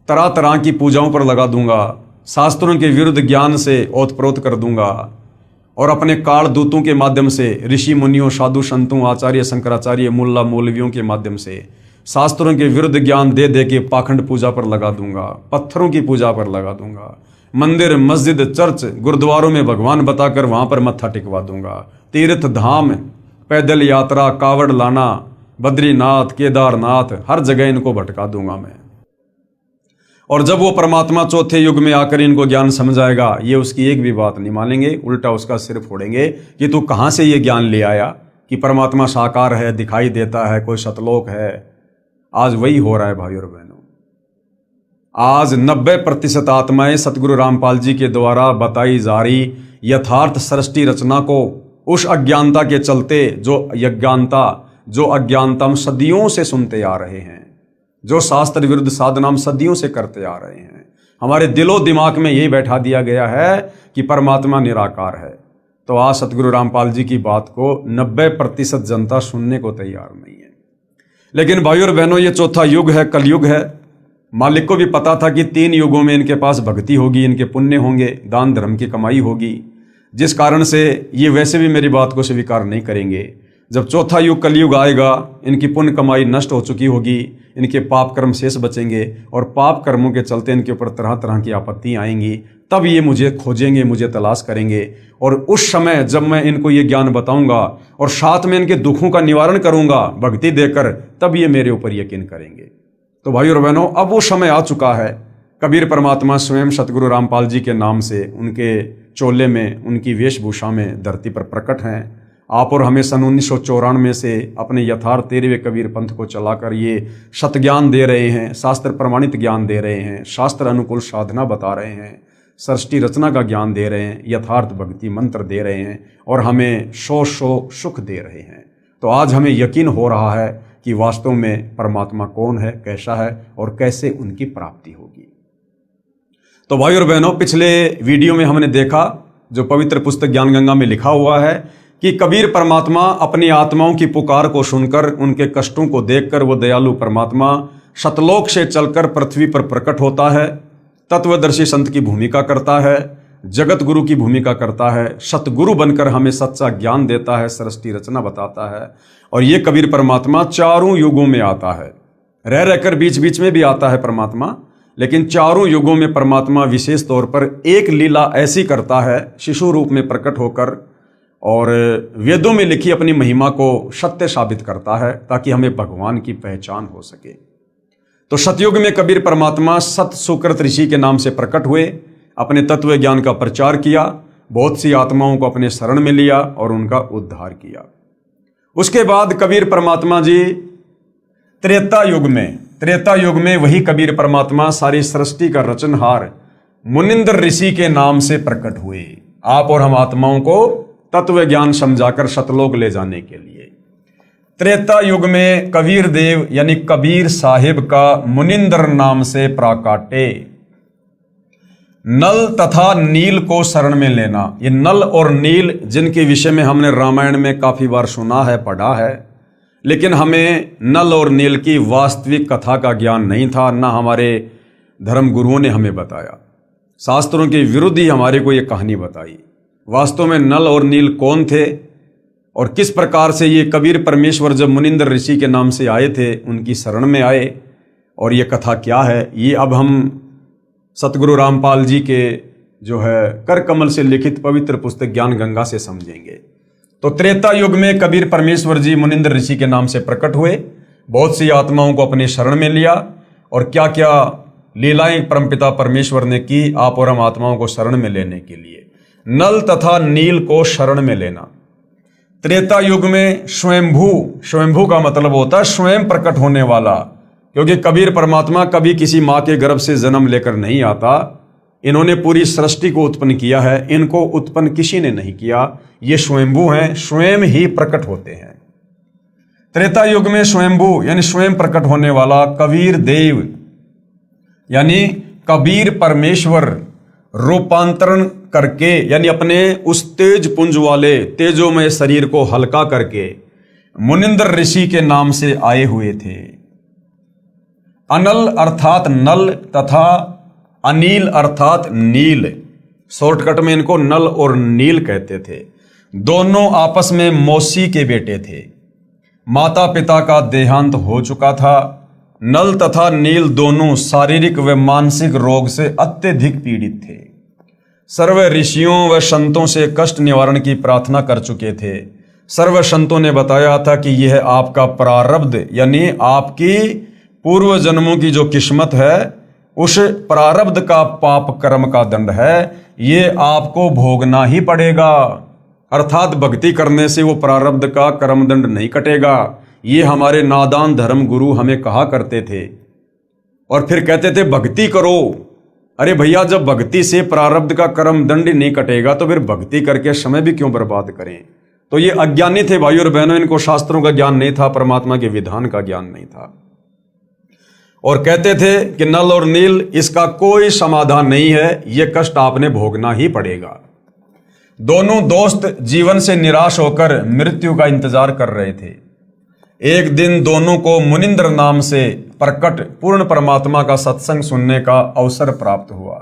तरह तरह की पूजाओं पर लगा दूंगा, शास्त्रों के विरुद्ध ज्ञान से ओतप्रोत कर दूंगा, और अपने काल दूतों के माध्यम से ऋषि मुनियों, साधु संतों, आचार्य शंकराचार्य, मुल्ला मौलवियों के माध्यम से शास्त्रों के विरुद्ध ज्ञान दे दे के पाखंड पूजा पर लगा दूंगा, पत्थरों की पूजा पर लगा दूंगा, मंदिर, मस्जिद, चर्च, गुरुद्वारों में भगवान बताकर वहां पर मत्था टिकवा दूंगा, तीर्थ धाम, पैदल यात्रा, कावड़ लाना, बद्रीनाथ, केदारनाथ, हर जगह इनको भटका दूंगा मैं। और जब वो परमात्मा चौथे युग में आकर इनको ज्ञान समझाएगा, ये उसकी एक भी बात नहीं मानेंगे, उल्टा उसका सिर फोड़ेंगे कि तू कहाँ से ये ज्ञान ले आया कि परमात्मा साकार है, दिखाई देता है, कोई सतलोक है। आज वही हो रहा है भाइयों और बहनों। आज 90% आत्माएं सतगुरु रामपाल जी के द्वारा बताई जा रही यथार्थ सृष्टि रचना को उस अज्ञानता के चलते, जो अज्ञानता हम सदियों से सुनते आ रहे हैं, जो शास्त्र विरुद्ध साधना हम सदियों से करते आ रहे हैं, हमारे दिलो दिमाग में यही बैठा दिया गया है कि परमात्मा निराकार है। तो आज सतगुरु रामपाल जी की बात को 90% जनता सुनने को तैयार नहीं है। लेकिन भाइयों और बहनों, ये चौथा युग है, कलयुग है। मालिक को भी पता था कि 3 युगों में इनके पास भक्ति होगी, इनके पुण्य होंगे, दान धर्म की कमाई होगी, जिस कारण से ये वैसे भी मेरी बात को स्वीकार नहीं करेंगे। जब चौथा युग कलयुग आएगा, इनकी पुण्य कमाई नष्ट हो चुकी होगी, इनके पाप कर्म शेष बचेंगे, और पाप कर्मों के चलते इनके ऊपर तरह तरह की आपत्ति आएंगी। तब ये मुझे खोजेंगे, मुझे तलाश करेंगे, और उस समय जब मैं इनको ये ज्ञान बताऊंगा और साथ में इनके दुखों का निवारण करूंगा भक्ति देकर, तब ये मेरे ऊपर यकीन करेंगे। तो भाइयों और बहनों, अब वो समय आ चुका है। कबीर परमात्मा स्वयं सतगुरु रामपाल जी के नाम से, उनके चोले में, उनकी वेशभूषा में धरती पर प्रकट हैं। आप और हमें सन 1994 से अपने यथार्थ 13वें कबीर पंथ को चलाकर ये सत ज्ञान दे रहे हैं, शास्त्र प्रमाणित ज्ञान दे रहे हैं, शास्त्र अनुकूल साधना बता रहे हैं, सृष्टि रचना का ज्ञान दे रहे हैं, यथार्थ भक्ति मंत्र दे रहे हैं, और हमें सो सुख दे रहे हैं। तो आज हमें यकीन हो रहा है कि वास्तव में परमात्मा कौन है, कैसा है, और कैसे उनकी प्राप्ति होगी। तो भाई और बहनों, पिछले वीडियो में हमने देखा, जो पवित्र पुस्तक ज्ञान गंगा में लिखा हुआ है, कि कबीर परमात्मा अपनी आत्माओं की पुकार को सुनकर, उनके कष्टों को देखकर, वो दयालु परमात्मा सतलोक से चलकर पृथ्वी पर प्रकट होता है, तत्वदर्शी संत की भूमिका करता है, जगत गुरु की भूमिका करता है, सतगुरु बनकर हमें सच्चा ज्ञान देता है, सृष्टि रचना बताता है। और ये कबीर परमात्मा चारों युगों में आता है, रह रहकर बीच बीच में भी आता है परमात्मा, लेकिन चारों युगों में परमात्मा विशेष तौर पर एक लीला ऐसी करता है, शिशु रूप में प्रकट होकर, और वेदों में लिखी अपनी महिमा को सत्य साबित करता है, ताकि हमें भगवान की पहचान हो सके। तो सतयुग में कबीर परमात्मा सत सुकृत ऋषि के नाम से प्रकट हुए, अपने तत्व ज्ञान का प्रचार किया, बहुत सी आत्माओं को अपने शरण में लिया और उनका उद्धार किया। उसके बाद कबीर परमात्मा जी त्रेता युग में वही कबीर परमात्मा सारी सृष्टि का रचनहार मुनिंदर ऋषि के नाम से प्रकट हुए, आप और हम आत्माओं को तत्व ज्ञान समझाकर सतलोक ले जाने के लिए। त्रेता युग में कबीर देव यानी कबीर साहिब का मुनिंदर नाम से प्राकाटे। नल तथा नील को शरण में लेना, ये नल और नील जिनके विषय में हमने रामायण में काफी बार सुना है, पढ़ा है, लेकिन हमें नल और नील की वास्तविक कथा का ज्ञान नहीं था, ना हमारे धर्म गुरुओं ने हमें बताया। शास्त्रों के विरुद्ध ही हमारे को ये कहानी बताई। वास्तव में नल और नील कौन थे और किस प्रकार से ये कबीर परमेश्वर जब मुनिंदर ऋषि के नाम से आए थे, उनकी शरण में आए, और ये कथा क्या है, ये अब हम सतगुरु रामपाल जी के जो है कर कमल से लिखित पवित्र पुस्तक ज्ञान गंगा से समझेंगे। तो त्रेता युग में कबीर परमेश्वर जी मुनिंद्र ऋषि के नाम से प्रकट हुए, बहुत सी आत्माओं को अपने शरण में लिया और क्या क्या लीलाएं परमपिता परमेश्वर ने की आप और हम आत्माओं को शरण में लेने के लिए। नल तथा नील को शरण में लेना। त्रेता युग में स्वयंभू का मतलब होता है स्वयं प्रकट होने वाला, क्योंकि कबीर परमात्मा कभी किसी माँ के गर्भ से जन्म लेकर नहीं आता। इन्होंने पूरी सृष्टि को उत्पन्न किया है, इनको उत्पन्न किसी ने नहीं किया। ये स्वयंभू हैं, स्वयं ही प्रकट होते हैं। त्रेता युग में स्वयंभू यानी स्वयं प्रकट होने वाला कबीर देव यानी कबीर परमेश्वर रूपांतरण करके यानी अपने उस तेज पुंज वाले तेजोमय शरीर को हल्का करके मुनिंद्र ऋषि के नाम से आए हुए थे। अनल अर्थात नल तथा अनील अर्थात नील, शॉर्टकट में इनको नल और नील कहते थे। दोनों आपस में मौसी के बेटे थे। माता पिता का देहांत हो चुका था। नल तथा नील दोनों शारीरिक व मानसिक रोग से अत्यधिक पीड़ित थे। सर्व ऋषियों व संतों से कष्ट निवारण की प्रार्थना कर चुके थे। सर्व संतों ने बताया था कि यह आपका प्रारब्ध यानी आपकी पूर्व जन्मों की जो किस्मत है, उस प्रारब्ध का पाप कर्म का दंड है, ये आपको भोगना ही पड़ेगा। अर्थात भक्ति करने से वो प्रारब्ध का कर्म दंड नहीं कटेगा। ये हमारे नादान धर्म गुरु हमें कहा करते थे और फिर कहते थे भक्ति करो। अरे भैया, जब भक्ति से प्रारब्ध का कर्म दंड नहीं कटेगा तो फिर भक्ति करके समय भी क्यों बर्बाद करें। तो ये अज्ञानी थे भाई और बहनों, इनको शास्त्रों का ज्ञान नहीं था, परमात्मा के विधान का ज्ञान नहीं था। और कहते थे कि नल और नील इसका कोई समाधान नहीं है, ये कष्ट आपने भोगना ही पड़ेगा। दोनों दोस्त जीवन से निराश होकर मृत्यु का इंतजार कर रहे थे। एक दिन दोनों को मुनिंद्र नाम से प्रकट पूर्ण परमात्मा का सत्संग सुनने का अवसर प्राप्त हुआ।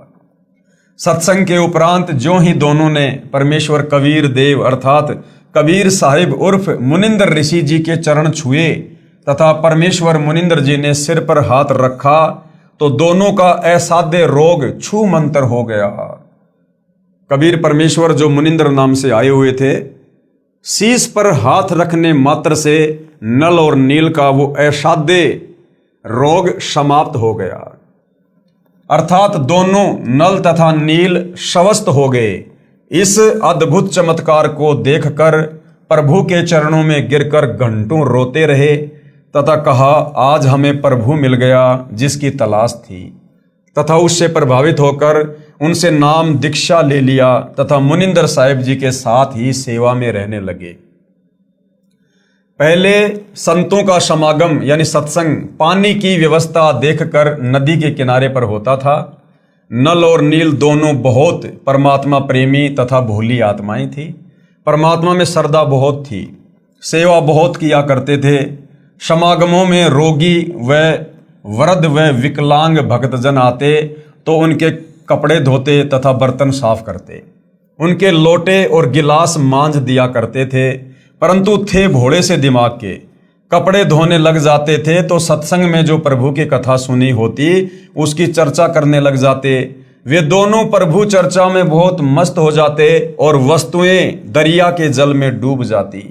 सत्संग के उपरांत जो ही दोनों ने परमेश्वर कबीर देव अर्थात कबीर साहिब उर्फ मुनिंद्र ऋषि जी के चरण छुए तथा परमेश्वर मुनिंद्र जी ने सिर पर हाथ रखा तो दोनों का असाध्य रोग छू मंतर हो गया। कबीर परमेश्वर जो मुनिंद्र नाम से आए हुए थे, शीश पर हाथ रखने मात्र से नल और नील का वो असाध्य रोग समाप्त हो गया। अर्थात दोनों नल तथा नील स्वस्थ हो गए। इस अद्भुत चमत्कार को देखकर प्रभु के चरणों में गिरकर घंटों रोते रहे तथा कहा, आज हमें प्रभु मिल गया जिसकी तलाश थी। तथा उससे प्रभावित होकर उनसे नाम दीक्षा ले लिया तथा मुनिंद्र साहिब जी के साथ ही सेवा में रहने लगे। पहले संतों का समागम यानी सत्संग पानी की व्यवस्था देखकर नदी के किनारे पर होता था। नल और नील दोनों बहुत परमात्मा प्रेमी तथा भोली आत्माएं थी। परमात्मा में श्रद्धा बहुत थी, सेवा बहुत किया करते थे। समागमों में रोगी व वृद्ध व विकलांग भक्तजन आते तो उनके कपड़े धोते तथा बर्तन साफ करते, उनके लोटे और गिलास मांझ दिया करते थे। परंतु थे भोले से दिमाग के, कपड़े धोने लग जाते थे तो सत्संग में जो प्रभु की कथा सुनी होती उसकी चर्चा करने लग जाते। वे दोनों प्रभु चर्चा में बहुत मस्त हो जाते और वस्तुएं दरिया के जल में डूब जाती।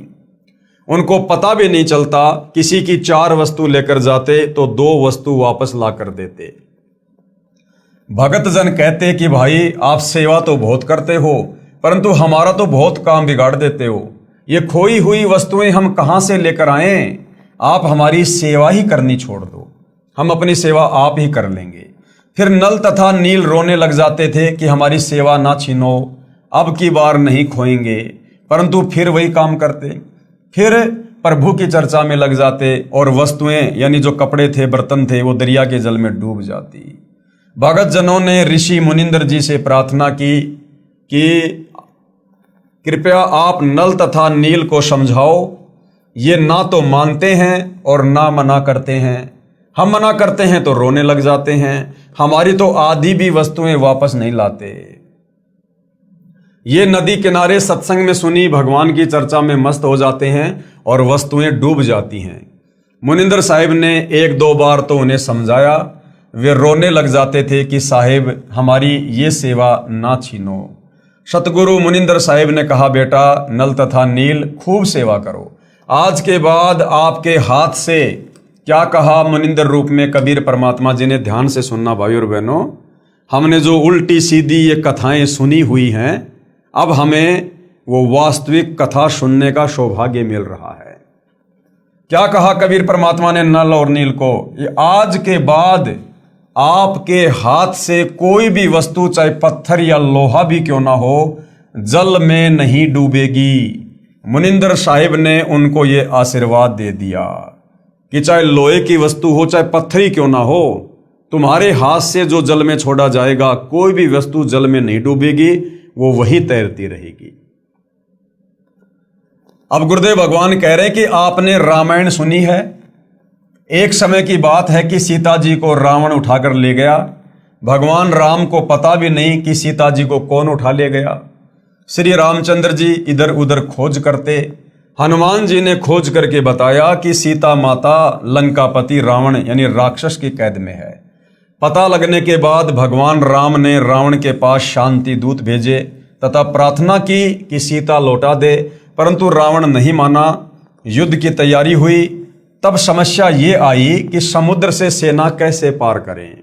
उनको पता भी नहीं चलता, किसी की 4 वस्तु लेकर जाते तो 2 वस्तु वापस ला कर देते। भगत जन कहते कि भाई आप सेवा तो बहुत करते हो परंतु हमारा तो बहुत काम बिगाड़ देते हो, ये खोई हुई वस्तुएं हम कहां से लेकर आए, आप हमारी सेवा ही करनी छोड़ दो, हम अपनी सेवा आप ही कर लेंगे। फिर नल तथा नील रोने लग जाते थे कि हमारी सेवा ना छीनो, अब की बार नहीं खोएंगे, परंतु फिर वही काम करते। फिर प्रभु की चर्चा में लग जाते और वस्तुएं यानी जो कपड़े थे बर्तन थे वो दरिया के जल में डूब जाती। भगत जनों ने ऋषि मुनिंद्र जी से प्रार्थना की कि कृपया आप नल तथा नील को समझाओ, ये ना तो मानते हैं और ना मना करते हैं। हम मना करते हैं तो रोने लग जाते हैं, हमारी तो आधी भी वस्तुएं वापस नहीं लाते। ये नदी किनारे सत्संग में सुनी भगवान की चर्चा में मस्त हो जाते हैं और वस्तुएं डूब जाती हैं। मुनिंद्र साहिब ने 1-2 बार तो उन्हें समझाया वे रोने लग जाते थे कि साहिब हमारी ये सेवा ना छीनो। सतगुरु मुनिंदर साहिब ने कहा, बेटा नल तथा नील खूब सेवा करो, आज के बाद आपके हाथ से। क्या कहा मुनिंदर रूप में कबीर परमात्मा जी ने, ध्यान से सुनना भाई और बहनों। हमने जो उल्टी सीधी ये कथाएं सुनी हुई हैं, अब हमें वो वास्तविक कथा सुनने का सौभाग्य मिल रहा है। क्या कहा कबीर परमात्मा ने नल और नील को, ये आज के बाद आपके हाथ से कोई भी वस्तु, चाहे पत्थर या लोहा भी क्यों ना हो, जल में नहीं डूबेगी। मुनिंदर साहिब ने उनको ये आशीर्वाद दे दिया कि चाहे लोहे की वस्तु हो, चाहे पत्थरी क्यों ना हो, तुम्हारे हाथ से जो जल में छोड़ा जाएगा, कोई भी वस्तु जल में नहीं डूबेगी, वो वहीं तैरती रहेगी। अब गुरुदेव भगवान कह रहे हैं कि आपने रामायण सुनी है। एक समय की बात है कि सीता जी को रावण उठाकर ले गया। भगवान राम को पता भी नहीं कि सीता जी को कौन उठा ले गया। श्री रामचंद्र जी इधर उधर खोज करते, हनुमान जी ने खोज करके बताया कि सीता माता लंकापति रावण यानी राक्षस की कैद में है। पता लगने के बाद भगवान राम ने रावण के पास शांति दूत भेजे तथा प्रार्थना की कि सीता लौटा दे, परंतु रावण नहीं माना। युद्ध की तैयारी हुई। तब समस्या ये आई कि समुद्र से सेना कैसे पार करें।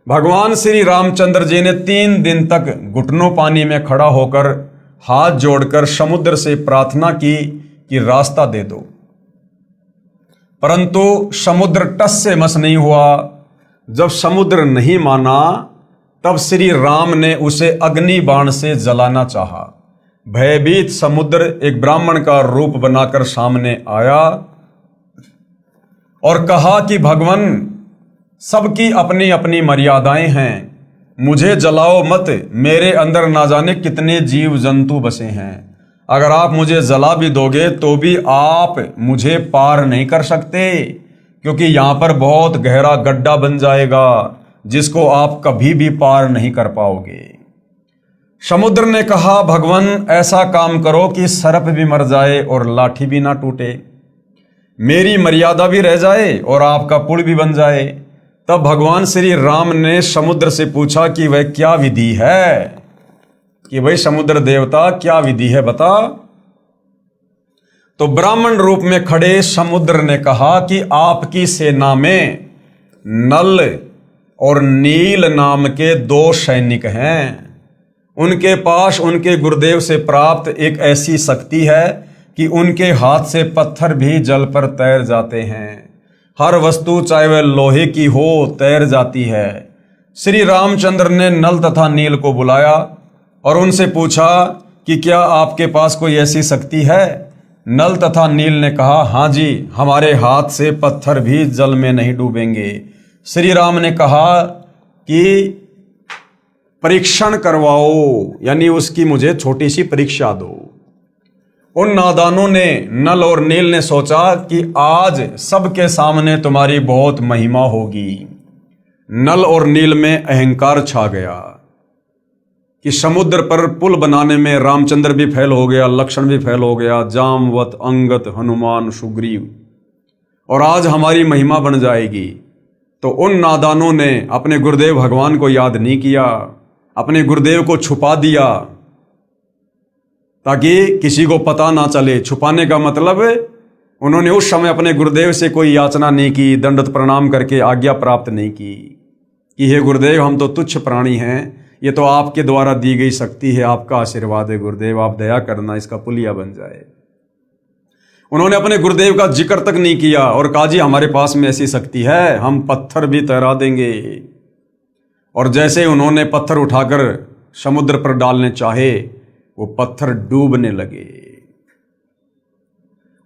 भगवान श्री रामचंद्र जी ने 3 दिन तक घुटनों पानी में खड़ा होकर हाथ जोड़कर समुद्र से प्रार्थना की कि रास्ता दे दो, परंतु समुद्र टस से मस नहीं हुआ। जब समुद्र नहीं माना, तब श्री राम ने उसे अग्नि बाण से जलाना चाहा। भयभीत समुद्र एक ब्राह्मण का रूप बनाकर सामने आया और कहा कि भगवान, सबकी अपनी अपनी मर्यादाएं हैं, मुझे जलाओ मत, मेरे अंदर ना जाने कितने जीव जंतु बसे हैं। अगर आप मुझे जला भी दोगे तो भी आप मुझे पार नहीं कर सकते, क्योंकि यहां पर बहुत गहरा गड्ढा बन जाएगा जिसको आप कभी भी पार नहीं कर पाओगे। समुद्र ने कहा, भगवान ऐसा काम करो कि सर्प भी मर जाए और लाठी भी ना टूटे, मेरी मर्यादा भी रह जाए और आपका पुल भी बन जाए। तब भगवान श्री राम ने समुद्र से पूछा कि वह क्या विधि है, कि भाई समुद्र देवता क्या विधि है बता। तो ब्राह्मण रूप में खड़े समुद्र ने कहा कि आपकी सेना में नल और नील नाम के 2 सैनिक हैं। उनके पास उनके गुरुदेव से प्राप्त एक ऐसी शक्ति है कि उनके हाथ से पत्थर भी जल पर तैर जाते हैं। हर वस्तु चाहे वह लोहे की हो तैर जाती है। श्री रामचंद्र ने नल तथा नील को बुलाया और उनसे पूछा कि क्या आपके पास कोई ऐसी शक्ति है। नल तथा नील ने कहा, हाँ जी, हमारे हाथ से पत्थर भी जल में नहीं डूबेंगे। श्री राम ने कहा कि परीक्षण करवाओ, यानी उसकी मुझे छोटी सी परीक्षा दो। उन नादानों ने, नल और नील ने सोचा कि आज सबके सामने तुम्हारी बहुत महिमा होगी। नल और नील में अहंकार छा गया कि समुद्र पर पुल बनाने में रामचंद्र भी फेल हो गया, लक्ष्मण भी फेल हो गया, जामवत, अंगत, हनुमान, सुग्रीव, और आज हमारी महिमा बन जाएगी। तो उन नादानों ने अपने गुरुदेव भगवान को याद नहीं किया, अपने गुरुदेव को छुपा दिया ताकि किसी को पता ना चले। छुपाने का मतलब उन्होंने उस समय अपने गुरुदेव से कोई याचना नहीं की, दंडवत प्रणाम करके आज्ञा प्राप्त नहीं की कि हे गुरुदेव, हम तो तुच्छ प्राणी हैं, ये तो आपके द्वारा दी गई शक्ति है, आपका आशीर्वाद है गुरुदेव, आप दया करना, इसका पुलिया बन जाए। उन्होंने अपने गुरुदेव का जिक्र तक नहीं किया और कहा, जी हमारे पास में ऐसी शक्ति है, हम पत्थर भी तैरा देंगे। और जैसे उन्होंने पत्थर उठाकर समुद्र पर डालने चाहे, वो पत्थर डूबने लगे।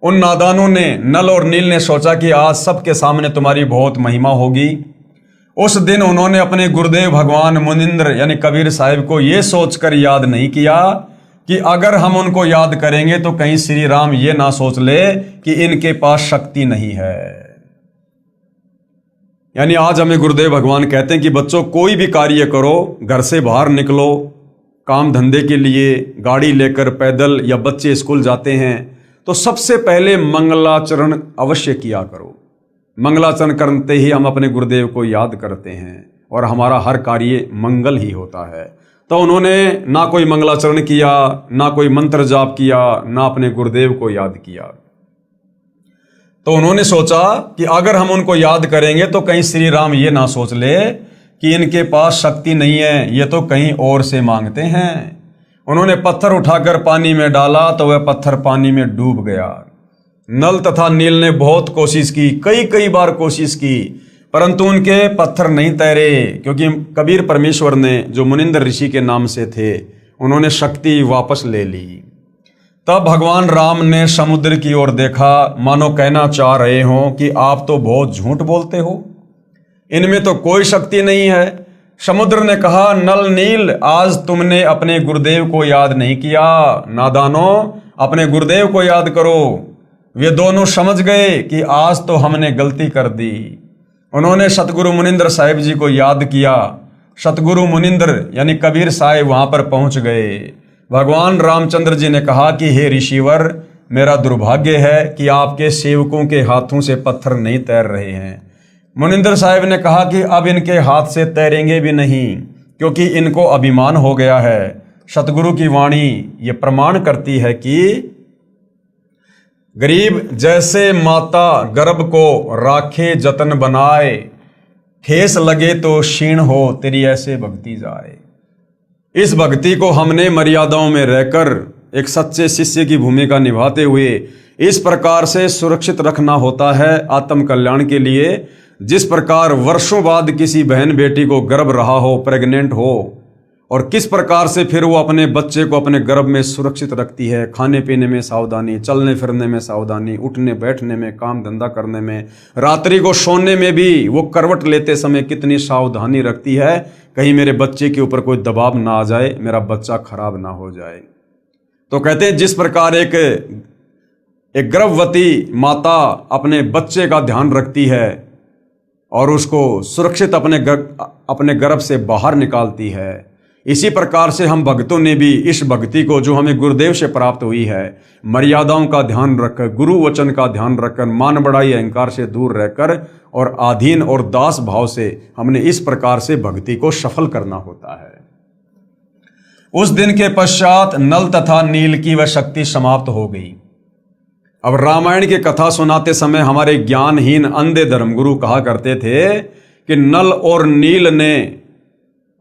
उन नादानों ने, नल और नील ने सोचा कि आज सबके सामने तुम्हारी बहुत महिमा होगी। उस दिन उन्होंने अपने गुरुदेव भगवान मुनिंद्र यानी कबीर साहिब को यह सोचकर याद नहीं किया कि अगर हम उनको याद करेंगे तो कहीं श्री राम ये ना सोच ले कि इनके पास शक्ति नहीं है। यानी आज हमें गुरुदेव भगवान कहते हैं कि बच्चों, कोई भी कार्य करो, घर से बाहर निकलो काम धंधे के लिए, गाड़ी लेकर, पैदल, या बच्चे स्कूल जाते हैं तो सबसे पहले मंगलाचरण अवश्य किया करो। मंगलाचरण करते ही हम अपने गुरुदेव को याद करते हैं और हमारा हर कार्य मंगल ही होता है। तो उन्होंने ना कोई मंगलाचरण किया, ना कोई मंत्र जाप किया, ना अपने गुरुदेव को याद किया। तो उन्होंने सोचा कि अगर हम उनको याद करेंगे तो कहीं श्री राम ये ना सोच ले कि इनके पास शक्ति नहीं है, ये तो कहीं और से मांगते हैं। उन्होंने पत्थर उठाकर पानी में डाला तो वह पत्थर पानी में डूब गया। नल तथा नील ने बहुत कोशिश की, कई बार कोशिश की, परंतु उनके पत्थर नहीं तैरे, क्योंकि कबीर परमेश्वर ने, जो मुनिंदर ऋषि के नाम से थे, उन्होंने शक्ति वापस ले ली। तब भगवान राम ने समुद्र की ओर देखा, मानो कहना चाह रहे हो कि आप तो बहुत झूठ बोलते हो, इनमें तो कोई शक्ति नहीं है। समुद्र ने कहा, नल नील, आज तुमने अपने गुरुदेव को याद नहीं किया। नादानों, अपने गुरुदेव को याद करो। वे दोनों समझ गए कि आज तो हमने गलती कर दी। उन्होंने सतगुरु मुनिंदर साहिब जी को याद किया। सतगुरु मुनिंदर यानी कबीर साहिब वहां पर पहुंच गए। भगवान रामचंद्र जी ने कहा कि हे ऋषिवर, मेरा दुर्भाग्य है कि आपके सेवकों के हाथों से पत्थर नहीं तैर रहे हैं। मुनिंदर साहिब ने कहा कि अब इनके हाथ से तैरेंगे भी नहीं, क्योंकि इनको अभिमान हो गया है। सतगुरु की वाणी ये प्रमाण करती है कि गरीब जैसे माता गर्भ को राखे जतन बनाए, ठेस लगे तो क्षीण हो तेरी ऐसे भक्ति जाए। इस भक्ति को हमने मर्यादाओं में रहकर एक सच्चे शिष्य की भूमिका निभाते हुए इस प्रकार से सुरक्षित रखना होता है आत्म कल्याण के लिए, जिस प्रकार वर्षों बाद किसी बहन बेटी को गर्भ रहा हो, प्रेग्नेंट हो, और किस प्रकार से फिर वो अपने बच्चे को अपने गर्भ में सुरक्षित रखती है। खाने पीने में सावधानी, चलने फिरने में सावधानी, उठने बैठने में, काम धंधा करने में, रात्रि को सोने में भी वो करवट लेते समय कितनी सावधानी रखती है, कहीं मेरे बच्चे के ऊपर कोई दबाव ना आ जाए, मेरा बच्चा खराब ना हो जाए। तो कहते हैं जिस प्रकार एक गर्भवती माता अपने बच्चे का ध्यान रखती है और उसको सुरक्षित अपने गर्भ से बाहर निकालती है, इसी प्रकार से हम भक्तों ने भी इस भक्ति को जो हमें गुरुदेव से प्राप्त हुई है, मर्यादाओं का ध्यान रखकर, गुरु वचन का ध्यान रखकर, मान बढ़ाई अहंकार से दूर रहकर और आधीन और दास भाव से हमने इस प्रकार से भक्ति को सफल करना होता है। उस दिन के पश्चात नल तथा नील की वह शक्ति समाप्त हो गई। अब रामायण की कथा सुनाते समय हमारे ज्ञानहीन अंधे धर्मगुरु कहा करते थे कि नल और नील ने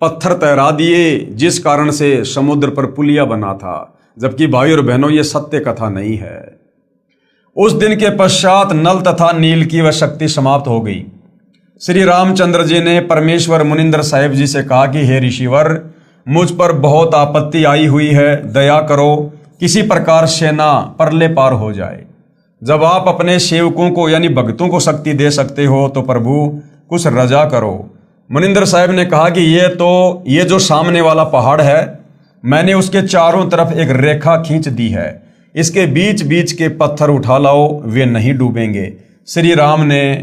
पत्थर तैरा दिए, जिस कारण से समुद्र पर पुलिया बना था, जबकि भाई और बहनों ये सत्य कथा नहीं है। उस दिन के पश्चात नल तथा नील की वह शक्ति समाप्त हो गई। श्री रामचंद्र जी ने परमेश्वर मुनिंदर साहिब जी से कहा कि हे ऋषिवर, मुझ पर बहुत आपत्ति आई हुई है, दया करो, किसी प्रकार से ना परले पार हो जाए। जब आप अपने सेवकों को यानी भक्तों को शक्ति दे सकते हो तो प्रभु कुछ रजा करो। मुनिंदर साहिब ने कहा कि ये जो सामने वाला पहाड़ है, मैंने उसके चारों तरफ एक रेखा खींच दी है, इसके बीच बीच के पत्थर उठा लाओ, वे नहीं डूबेंगे। श्री राम ने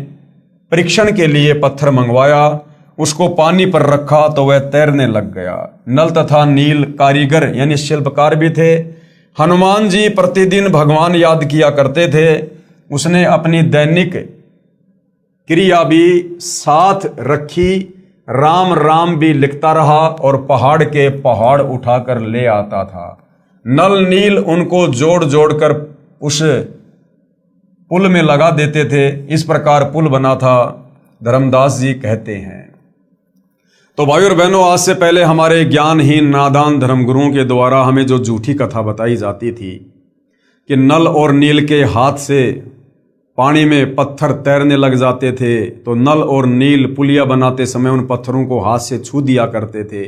परीक्षण के लिए पत्थर मंगवाया, उसको पानी पर रखा तो वह तैरने लग गया। नल तथा नील कारीगर यानी शिल्पकार भी थे। हनुमान जी प्रतिदिन भगवान याद किया करते थे। उसने अपनी दैनिक क्रिया भी साथ रखी, राम राम भी लिखता रहा और पहाड़ के पहाड़ उठाकर ले आता था। नल नील उनको जोड़ जोड़कर उस पुल में लगा देते थे। इस प्रकार पुल बना था, धर्मदास जी कहते हैं। तो भाई और बहनों, आज से पहले हमारे ज्ञानहीन नादान धर्मगुरुओं के द्वारा हमें जो झूठी कथा बताई जाती थी कि नल और नील के हाथ से पानी में पत्थर तैरने लग जाते थे, तो नल और नील पुलिया बनाते समय उन पत्थरों को हाथ से छू दिया करते थे,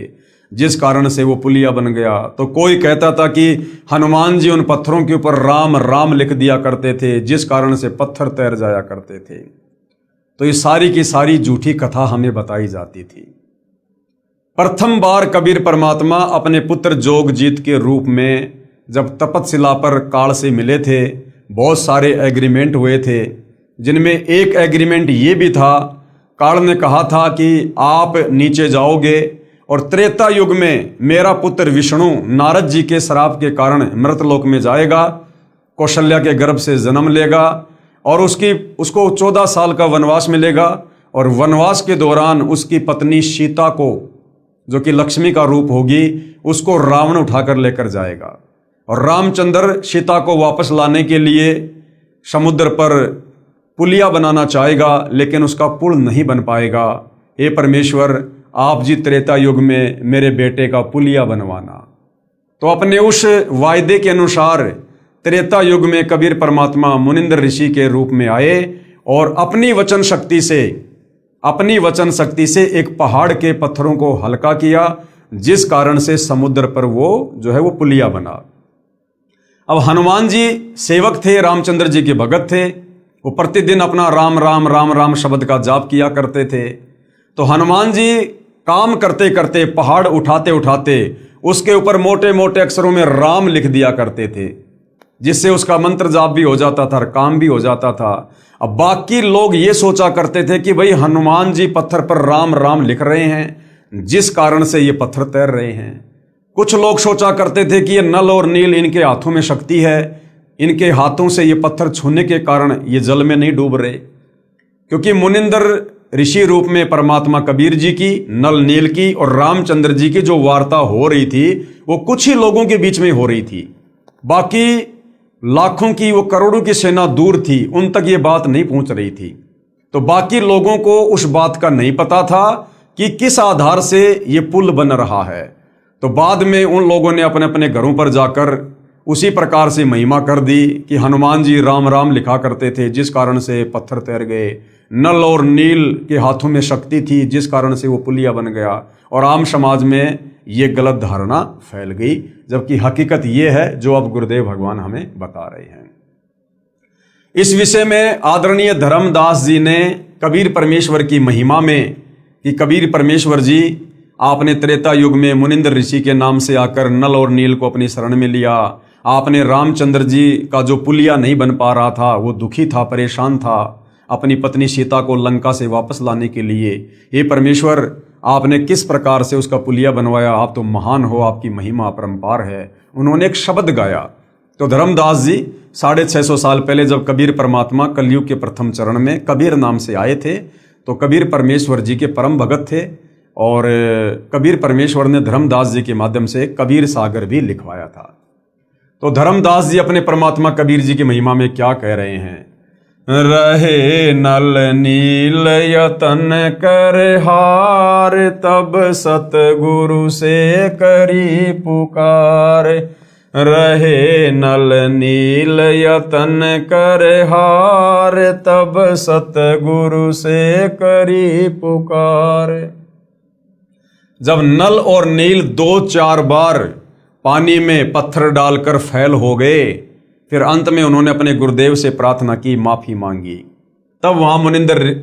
जिस कारण से वो पुलिया बन गया। तो कोई कहता था कि हनुमान जी उन पत्थरों के ऊपर राम राम लिख दिया करते थे, जिस कारण से पत्थर तैर जाया करते थे। तो ये सारी की सारी झूठी कथा हमें बताई जाती थी। प्रथम बार कबीर परमात्मा अपने पुत्र जोगजीत के रूप में जब तपतशिला पर काल से मिले थे, बहुत सारे एग्रीमेंट हुए थे, जिनमें एक एग्रीमेंट ये भी था, काल ने कहा था कि आप नीचे जाओगे और त्रेता युग में मेरा पुत्र विष्णु नारद जी के श्राप के कारण मृतलोक में जाएगा, कौशल्या के गर्भ से जन्म लेगा और उसको 14 साल का वनवास मिलेगा, और वनवास के दौरान उसकी पत्नी सीता को, जो कि लक्ष्मी का रूप होगी, उसको रावण उठाकर लेकर जाएगा। और रामचंद्र सीता को वापस लाने के लिए समुद्र पर पुलिया बनाना चाहेगा, लेकिन उसका पुल नहीं बन पाएगा। हे परमेश्वर, आप जी त्रेता युग में मेरे बेटे का पुलिया बनवाना। तो अपने उस वायदे के अनुसार त्रेता युग में कबीर परमात्मा मुनिंद्र ऋषि के रूप में आए और अपनी वचन शक्ति से एक पहाड़ के पत्थरों को हल्का किया, जिस कारण से समुद्र पर वो पुलिया बना। अब हनुमान जी सेवक थे, रामचंद्र जी के भगत थे। वो प्रतिदिन अपना राम राम राम राम शब्द का जाप किया करते थे। तो हनुमान जी काम करते करते, पहाड़ उठाते उठाते उसके ऊपर मोटे मोटे अक्षरों में राम लिख दिया करते थे, जिससे उसका मंत्र जाप भी हो जाता था और काम भी हो जाता था। अब बाकी लोग ये सोचा करते थे कि भाई हनुमान जी पत्थर पर राम राम लिख रहे हैं, जिस कारण से ये पत्थर तैर रहे हैं। कुछ लोग सोचा करते थे कि ये नल और नील इनके हाथों में शक्ति है, इनके हाथों से ये पत्थर छूने के कारण ये जल में नहीं डूब रहे। क्योंकि मुनिंद्र ऋषि रूप में परमात्मा कबीर जी की, नल नील की और रामचंद्र जी की जो वार्ता हो रही थी, वो कुछ ही लोगों के बीच में हो रही थी। बाकी लाखों की, वो करोड़ों की सेना दूर थी, उन तक ये बात नहीं पहुंच रही थी। तो बाकी लोगों को उस बात का नहीं पता था कि किस आधार से ये पुल बन रहा है। तो बाद में उन लोगों ने अपने अपने घरों पर जाकर उसी प्रकार से महिमा कर दी कि हनुमान जी राम राम लिखा करते थे, जिस कारण से पत्थर तैर गए। नल और नील के हाथों में शक्ति थी, जिस कारण से वो पुलिया बन गया। और आम समाज में ये गलत धारणा फैल गई, जबकि हकीकत ये है जो अब गुरुदेव भगवान हमें बता रहे हैं। इस विषय में आदरणीय धर्मदास जी ने कबीर परमेश्वर की महिमा में कि कबीर परमेश्वर जी आपने त्रेता युग में मुनिंद्र ऋषि के नाम से आकर नल और नील को अपनी शरण में लिया। आपने रामचंद्र जी का जो पुलिया नहीं बन पा रहा था, वो दुखी था, परेशान था, अपनी पत्नी सीता को लंका से वापस लाने के लिए। हे परमेश्वर, आपने किस प्रकार से उसका पुलिया बनवाया, आप तो महान हो, आपकी महिमा अपरंपार है। उन्होंने एक शब्द गाया। तो धर्मदास जी 650 साल पहले जब कबीर परमात्मा कलयुग के प्रथम चरण में कबीर नाम से आए थे, तो कबीर परमेश्वर जी के परम भगत थे, और कबीर परमेश्वर ने धर्मदास जी के माध्यम से कबीर सागर भी लिखवाया था। तो धर्मदास जी अपने परमात्मा कबीर जी की महिमा में क्या कह रहे हैं? रहे नल नील यतन कर हार, तब सतगुरु से करी पुकार। रहे नल नील यतन कर हार, तब सतगुरु से करी पुकार। जब नल और नील 2-4 बार पानी में पत्थर डालकर फैल हो गए, फिर अंत में उन्होंने अपने गुरुदेव से प्रार्थना की, माफी मांगी, तब वहां मुनिंद्र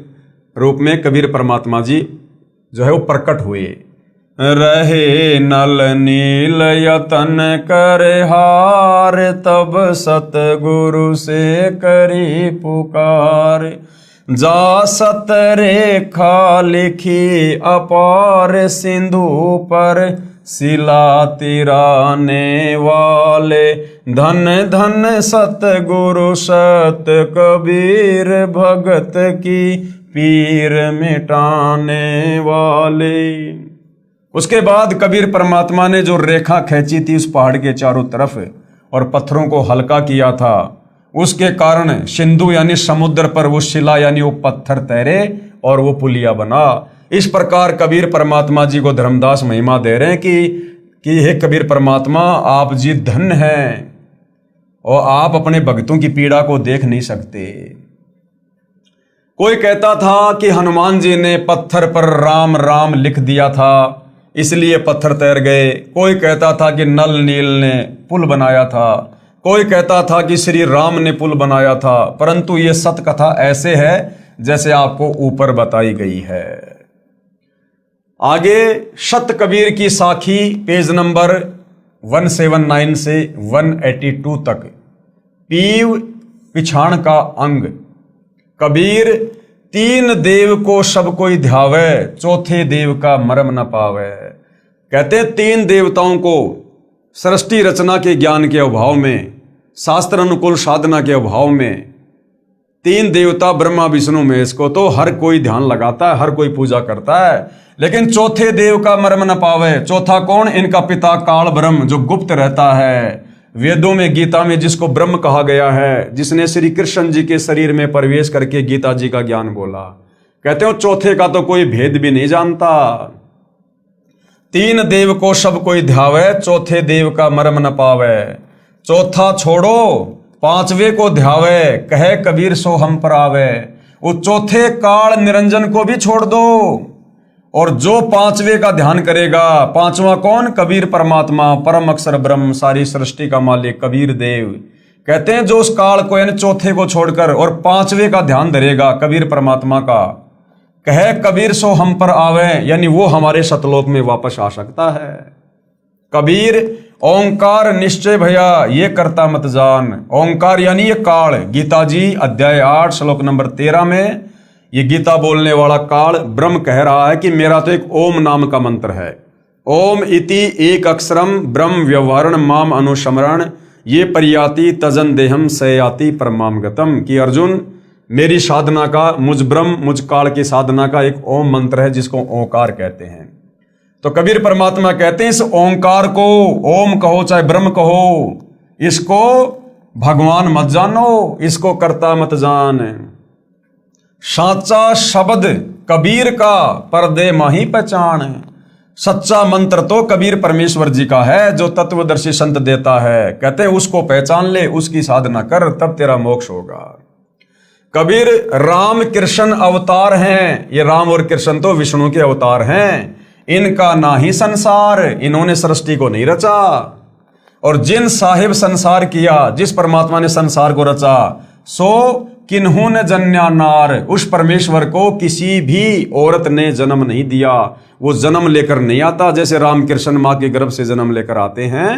रूप में कबीर परमात्मा जी वो प्रकट हुए। रहे नल नील यतन कर हार, तब सतगुरु से करी पुकार। जा सत रेखा लिखी अपार, सिंधु पर शिला तिराने वाले। धन धन सतगुरु सत कबीर, भगत की पीर मिटाने वाले। उसके बाद कबीर परमात्मा ने जो रेखा खींची थी उस पहाड़ के चारों तरफ और पत्थरों को हल्का किया था, उसके कारण सिंधु यानी समुद्र पर वो शिला यानी वो पत्थर तैरे और वो पुलिया बना। इस प्रकार कबीर परमात्मा जी को धर्मदास महिमा दे रहे हैं कि हे कबीर परमात्मा, आप जी धन्य हैं और आप अपने भक्तों की पीड़ा को देख नहीं सकते। कोई कहता था कि हनुमान जी ने पत्थर पर राम राम लिख दिया था, इसलिए पत्थर तैर गए। कोई कहता था कि नल नील ने पुल बनाया था। कोई कहता था कि श्री राम ने पुल बनाया था। परंतु ये सत्य कथा ऐसे है जैसे आपको ऊपर बताई गई है। आगे शत कबीर की साखी पेज नंबर 179 से 182 तक। पीव पिछाण का अंग। कबीर तीन देव को सब कोई ध्यावे, चौथे देव का मरम न पावे। कहते तीन देवताओं को सृष्टि रचना के ज्ञान के अभाव में, शास्त्र अनुकूल साधना के अभाव में तीन देवता ब्रह्मा विष्णु महेश को तो हर कोई ध्यान लगाता है, हर कोई पूजा करता है, लेकिन चौथे देव का मर्म न पावे। चौथा कौन? इनका पिता काल ब्रह्म, जो गुप्त रहता है। वेदों में, गीता में जिसको ब्रह्म कहा गया है, जिसने श्री कृष्ण जी के शरीर में प्रवेश करके गीता जी का ज्ञान बोला, कहते हो चौथे का तो कोई भेद भी नहीं जानता। तीन देव को सब कोई ध्यावे, चौथे देव का मर्म न पावे। चौथा छोड़ो, पांचवे को ध्यावे, कहे कबीर सो हम पर आवे। वो चौथे काल निरंजन को भी छोड़ दो, और जो पांचवे का ध्यान करेगा, पांचवा कौन? कबीर परमात्मा, परम अक्षर ब्रह्म, सारी सृष्टि का मालिक कबीर देव। कहते हैं जो उस काल को यानी चौथे को छोड़कर और पांचवे का ध्यान धरेगा, कबीर परमात्मा का, कहे कबीर सो हम पर आवे, यानी वो हमारे सतलोक में वापस आ सकता है। कबीर ओंकार निश्चय भैया ये करता मत जान। ओंकार यानी ये काल। गीता जी अध्याय 8 श्लोक नंबर 13 में ये गीता बोलने वाला काल ब्रह्म कह रहा है कि मेरा तो एक ओम नाम का मंत्र है। ओम इति एक अक्षरम ब्रह्म व्यवहारण माम अनुस्मरण ये परियाति तजन देहम सयाति परमाम गतम। कि अर्जुन, मेरी साधना का, मुझ ब्रह्म, मुझ काल की साधना का एक ओम मंत्र है जिसको ओंकार कहते हैं। तो कबीर परमात्मा कहते हैं इस ओंकार को, ओम कहो चाहे ब्रह्म कहो, इसको भगवान मत जानो, इसको कर्ता मत जान। साचा शब्द कबीर का पर्दे माही पहचान। सच्चा मंत्र तो कबीर परमेश्वर जी का है, जो तत्वदर्शी संत देता है। कहते हैं उसको पहचान ले, उसकी साधना कर, तब तेरा मोक्ष होगा। कबीर राम कृष्ण अवतार हैं। ये राम और कृष्ण तो विष्णु के अवतार हैं। इनका ना ही संसार, इन्होंने सृष्टि को नहीं रचा। और जिन साहिब संसार किया, जिस परमात्मा ने संसार को रचा, सो किन्हों ने जन्या नार, उस परमेश्वर को किसी भी औरत ने जन्म नहीं दिया। वो जन्म लेकर नहीं आता, जैसे राम कृष्ण माँ के गर्भ से जन्म लेकर आते हैं।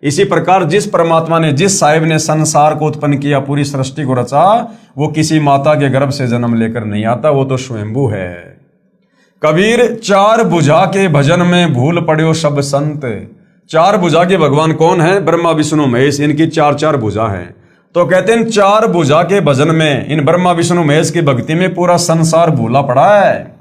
इसी प्रकार जिस परमात्मा ने, जिस साहिब ने संसार को उत्पन्न किया, पूरी सृष्टि को रचा, वो किसी माता के गर्भ से जन्म लेकर नहीं आता, वो तो स्वयंभू है। कबीर चार भुजा के भजन में भूल पड़े सब संत। चार भुजा के भगवान कौन है? ब्रह्मा विष्णु महेश, इनकी चार चार भुजा हैं। तो कहते हैं चार भुजा के भजन में, इन ब्रह्मा विष्णु महेश की भक्ति में पूरा संसार भूला पड़ा है।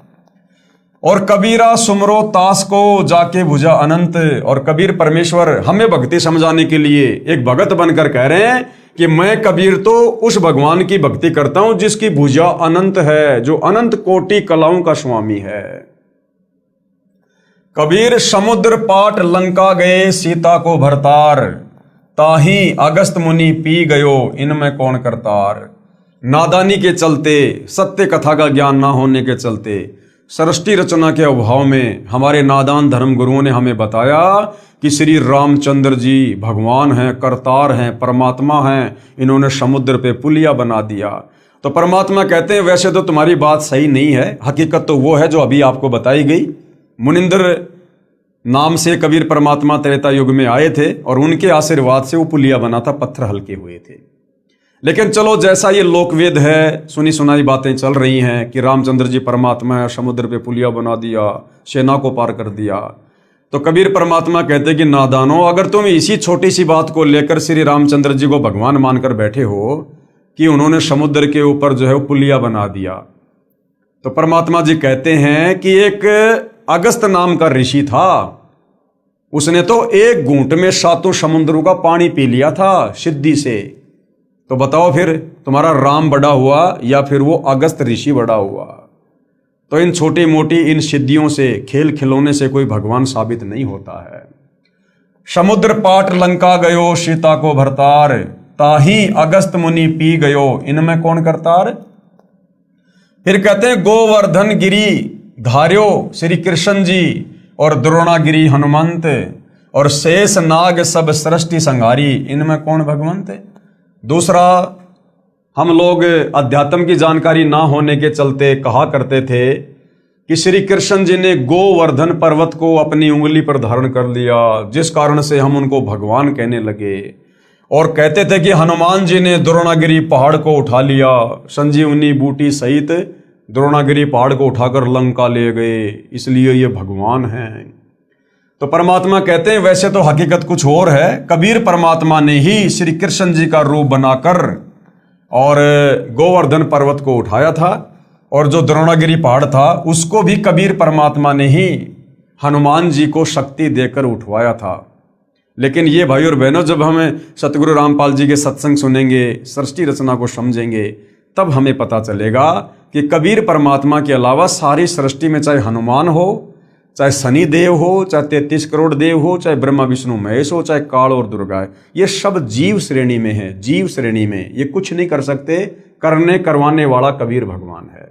और कबीरा सुमरो तास को जाके भुजा अनंत। और कबीर परमेश्वर हमें भक्ति समझाने के लिए एक भगत बनकर कह रहे हैं कि मैं कबीर तो उस भगवान की भक्ति करता हूं जिसकी भुजा अनंत है, जो अनंत कोटि कलाओं का स्वामी है। कबीर समुद्र पाट लंका गए सीता को भरतार, ताही अगस्त मुनि पी गयो इनमें कौन करतार। नादानी के चलते, सत्य कथा का ज्ञान ना होने के चलते, सृष्टि रचना के अभाव में हमारे नादान धर्म गुरुओं ने हमें बताया कि श्री रामचंद्र जी भगवान हैं, करतार हैं, परमात्मा हैं। इन्होंने समुद्र पे पुलिया बना दिया। तो परमात्मा कहते हैं वैसे तो तुम्हारी बात सही नहीं है, हकीकत तो वो है जो अभी आपको बताई गई। मुनिंद्र नाम से कबीर परमात्मा त्रेता युग में आए थे और उनके आशीर्वाद से वो पुलिया बना था, पत्थर हल्के हुए थे। लेकिन चलो जैसा ये लोकवेद है, सुनी सुनाई बातें चल रही हैं कि रामचंद्र जी परमात्मा है, समुद्र पे पुलिया बना दिया, सेना को पार कर दिया। तो कबीर परमात्मा कहते कि नादानो, अगर तुम इसी छोटी सी बात को लेकर श्री रामचंद्र जी को भगवान मानकर बैठे हो कि उन्होंने समुद्र के ऊपर जो है वो पुलिया बना दिया, तो परमात्मा जी कहते हैं कि एक अगस्त नाम का ऋषि था, उसने तो एक घूंट में 7 समुद्रों का पानी पी लिया था सिद्धि से। तो बताओ फिर तुम्हारा राम बड़ा हुआ या फिर वो अगस्त ऋषि बड़ा हुआ? तो इन छोटी मोटी इन सिद्धियों से, खेल खिलौने से कोई भगवान साबित नहीं होता है। समुद्र पाट लंका गयो सीता को भरतार, ताही अगस्त मुनि पी गयो इनमें कौन करतार। फिर कहते हैं गोवर्धन गिरी धार्यो श्री कृष्ण जी और द्रोणागिरी हनुमंत, और शेष नाग सब सृष्टि संहारी इनमें कौन भगवंत। दूसरा, हम लोग अध्यात्म की जानकारी ना होने के चलते कहा करते थे कि श्री कृष्ण जी ने गोवर्धन पर्वत को अपनी उंगली पर धारण कर लिया, जिस कारण से हम उनको भगवान कहने लगे। और कहते थे कि हनुमान जी ने द्रोणागिरी पहाड़ को उठा लिया, संजीवनी बूटी सहित द्रोणागिरी पहाड़ को उठाकर लंका ले गए, इसलिए ये भगवान हैं। तो परमात्मा कहते हैं वैसे तो हकीकत कुछ और है। कबीर परमात्मा ने ही श्री कृष्ण जी का रूप बनाकर और गोवर्धन पर्वत को उठाया था, और जो द्रोणागिरी पहाड़ था उसको भी कबीर परमात्मा ने ही हनुमान जी को शक्ति देकर उठवाया था। लेकिन ये भाई और बहनों, जब हमें सतगुरु रामपाल जी के सत्संग सुनेंगे, सृष्टि रचना को समझेंगे, तब हमें पता चलेगा कि कबीर परमात्मा के अलावा सारी सृष्टि में चाहे हनुमान हो, चाहे शनि देव हो, चाहे 33 करोड़ देव हो, चाहे ब्रह्मा विष्णु महेश हो, चाहे काल और दुर्गा है, ये सब जीव श्रेणी में है। जीव श्रेणी में ये कुछ नहीं कर सकते, करने करवाने वाला कबीर भगवान है।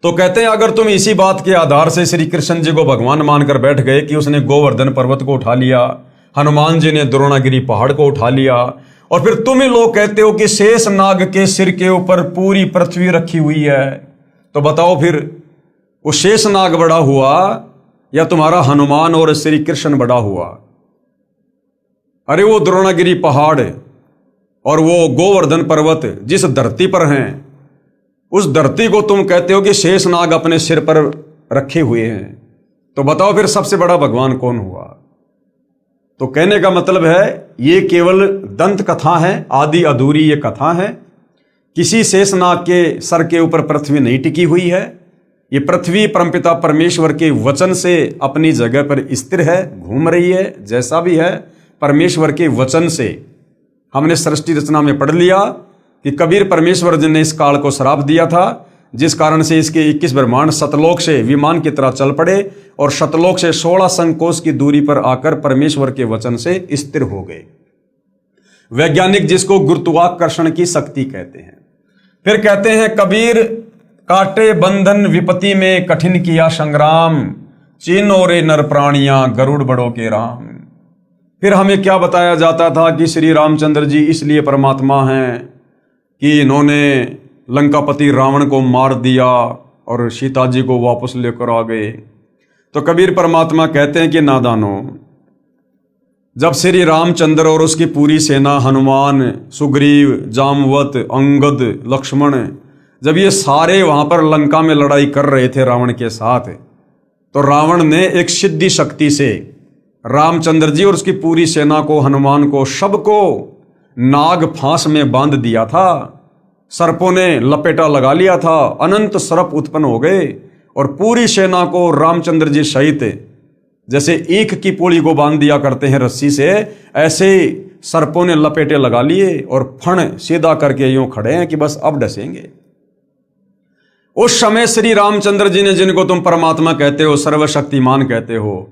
तो कहते हैं अगर तुम इसी बात के आधार से श्री कृष्ण जी को भगवान मानकर बैठ गए कि उसने गोवर्धन पर्वत को उठा लिया, हनुमान जी ने द्रोणागिरी पहाड़ को उठा लिया, और फिर तुम ही लोग कहते हो कि शेष नाग के सिर के ऊपर पूरी पृथ्वी रखी हुई है, तो बताओ फिर वो शेष नाग बड़ा हुआ या तुम्हारा हनुमान और श्री कृष्ण बड़ा हुआ? अरे वो द्रोणागिरी पहाड़ और वो गोवर्धन पर्वत जिस धरती पर हैं, उस धरती को तुम कहते हो कि शेष नाग अपने सिर पर रखे हुए हैं, तो बताओ फिर सबसे बड़ा भगवान कौन हुआ? तो कहने का मतलब है ये केवल दंत कथा है, आदि अधूरी ये कथा है। किसी शेष नाग के सर के ऊपर पृथ्वी नहीं टिकी हुई है। ये पृथ्वी परमपिता परमेश्वर के वचन से अपनी जगह पर स्थिर है, घूम रही है। जैसा भी है परमेश्वर के वचन से। हमने सृष्टि रचना में पढ़ लिया कि कबीर परमेश्वर जी ने इस काल को श्राप दिया था, जिस कारण से इसके 21 ब्रह्मांड सतलोक से विमान की तरह चल पड़े और सतलोक से 16 संकोश की दूरी पर आकर परमेश्वर के वचन से स्थिर हो गए। वैज्ञानिक जिसको गुरुत्वाकर्षण की शक्ति कहते हैं। फिर कहते हैं कबीर काटे बंधन विपत्ति में कठिन किया संग्राम, चीनो रे नर प्राणियां गरुड़ बड़ों के राम। फिर हमें क्या बताया जाता था कि श्री रामचंद्र जी इसलिए परमात्मा हैं कि इन्होंने लंकापति रावण को मार दिया और सीता जी को वापस लेकर आ गए। तो कबीर परमात्मा कहते हैं कि नादानो, जब श्री रामचंद्र और उसकी पूरी सेना हनुमान, सुग्रीव, जामवत, अंगद, लक्ष्मण, जब ये सारे वहां पर लंका में लड़ाई कर रहे थे रावण के साथ, तो रावण ने एक सिद्धि शक्ति से रामचंद्र जी और उसकी पूरी सेना को, हनुमान को, सबको नाग फांस में बांध दिया था। सर्पों ने लपेटा लगा लिया था, अनंत सर्प उत्पन्न हो गए और पूरी सेना को रामचंद्र जी सहित, जैसे ईख की पोली को बांध दिया करते हैं रस्सी से, ऐसे सर्पों ने लपेटे लगा लिए और फण सीधा करके यूं खड़े हैं कि बस अब डसेंगे। उस समय श्री रामचंद्र जी ने, जिनको तुम परमात्मा कहते हो, सर्वशक्तिमान कहते हो,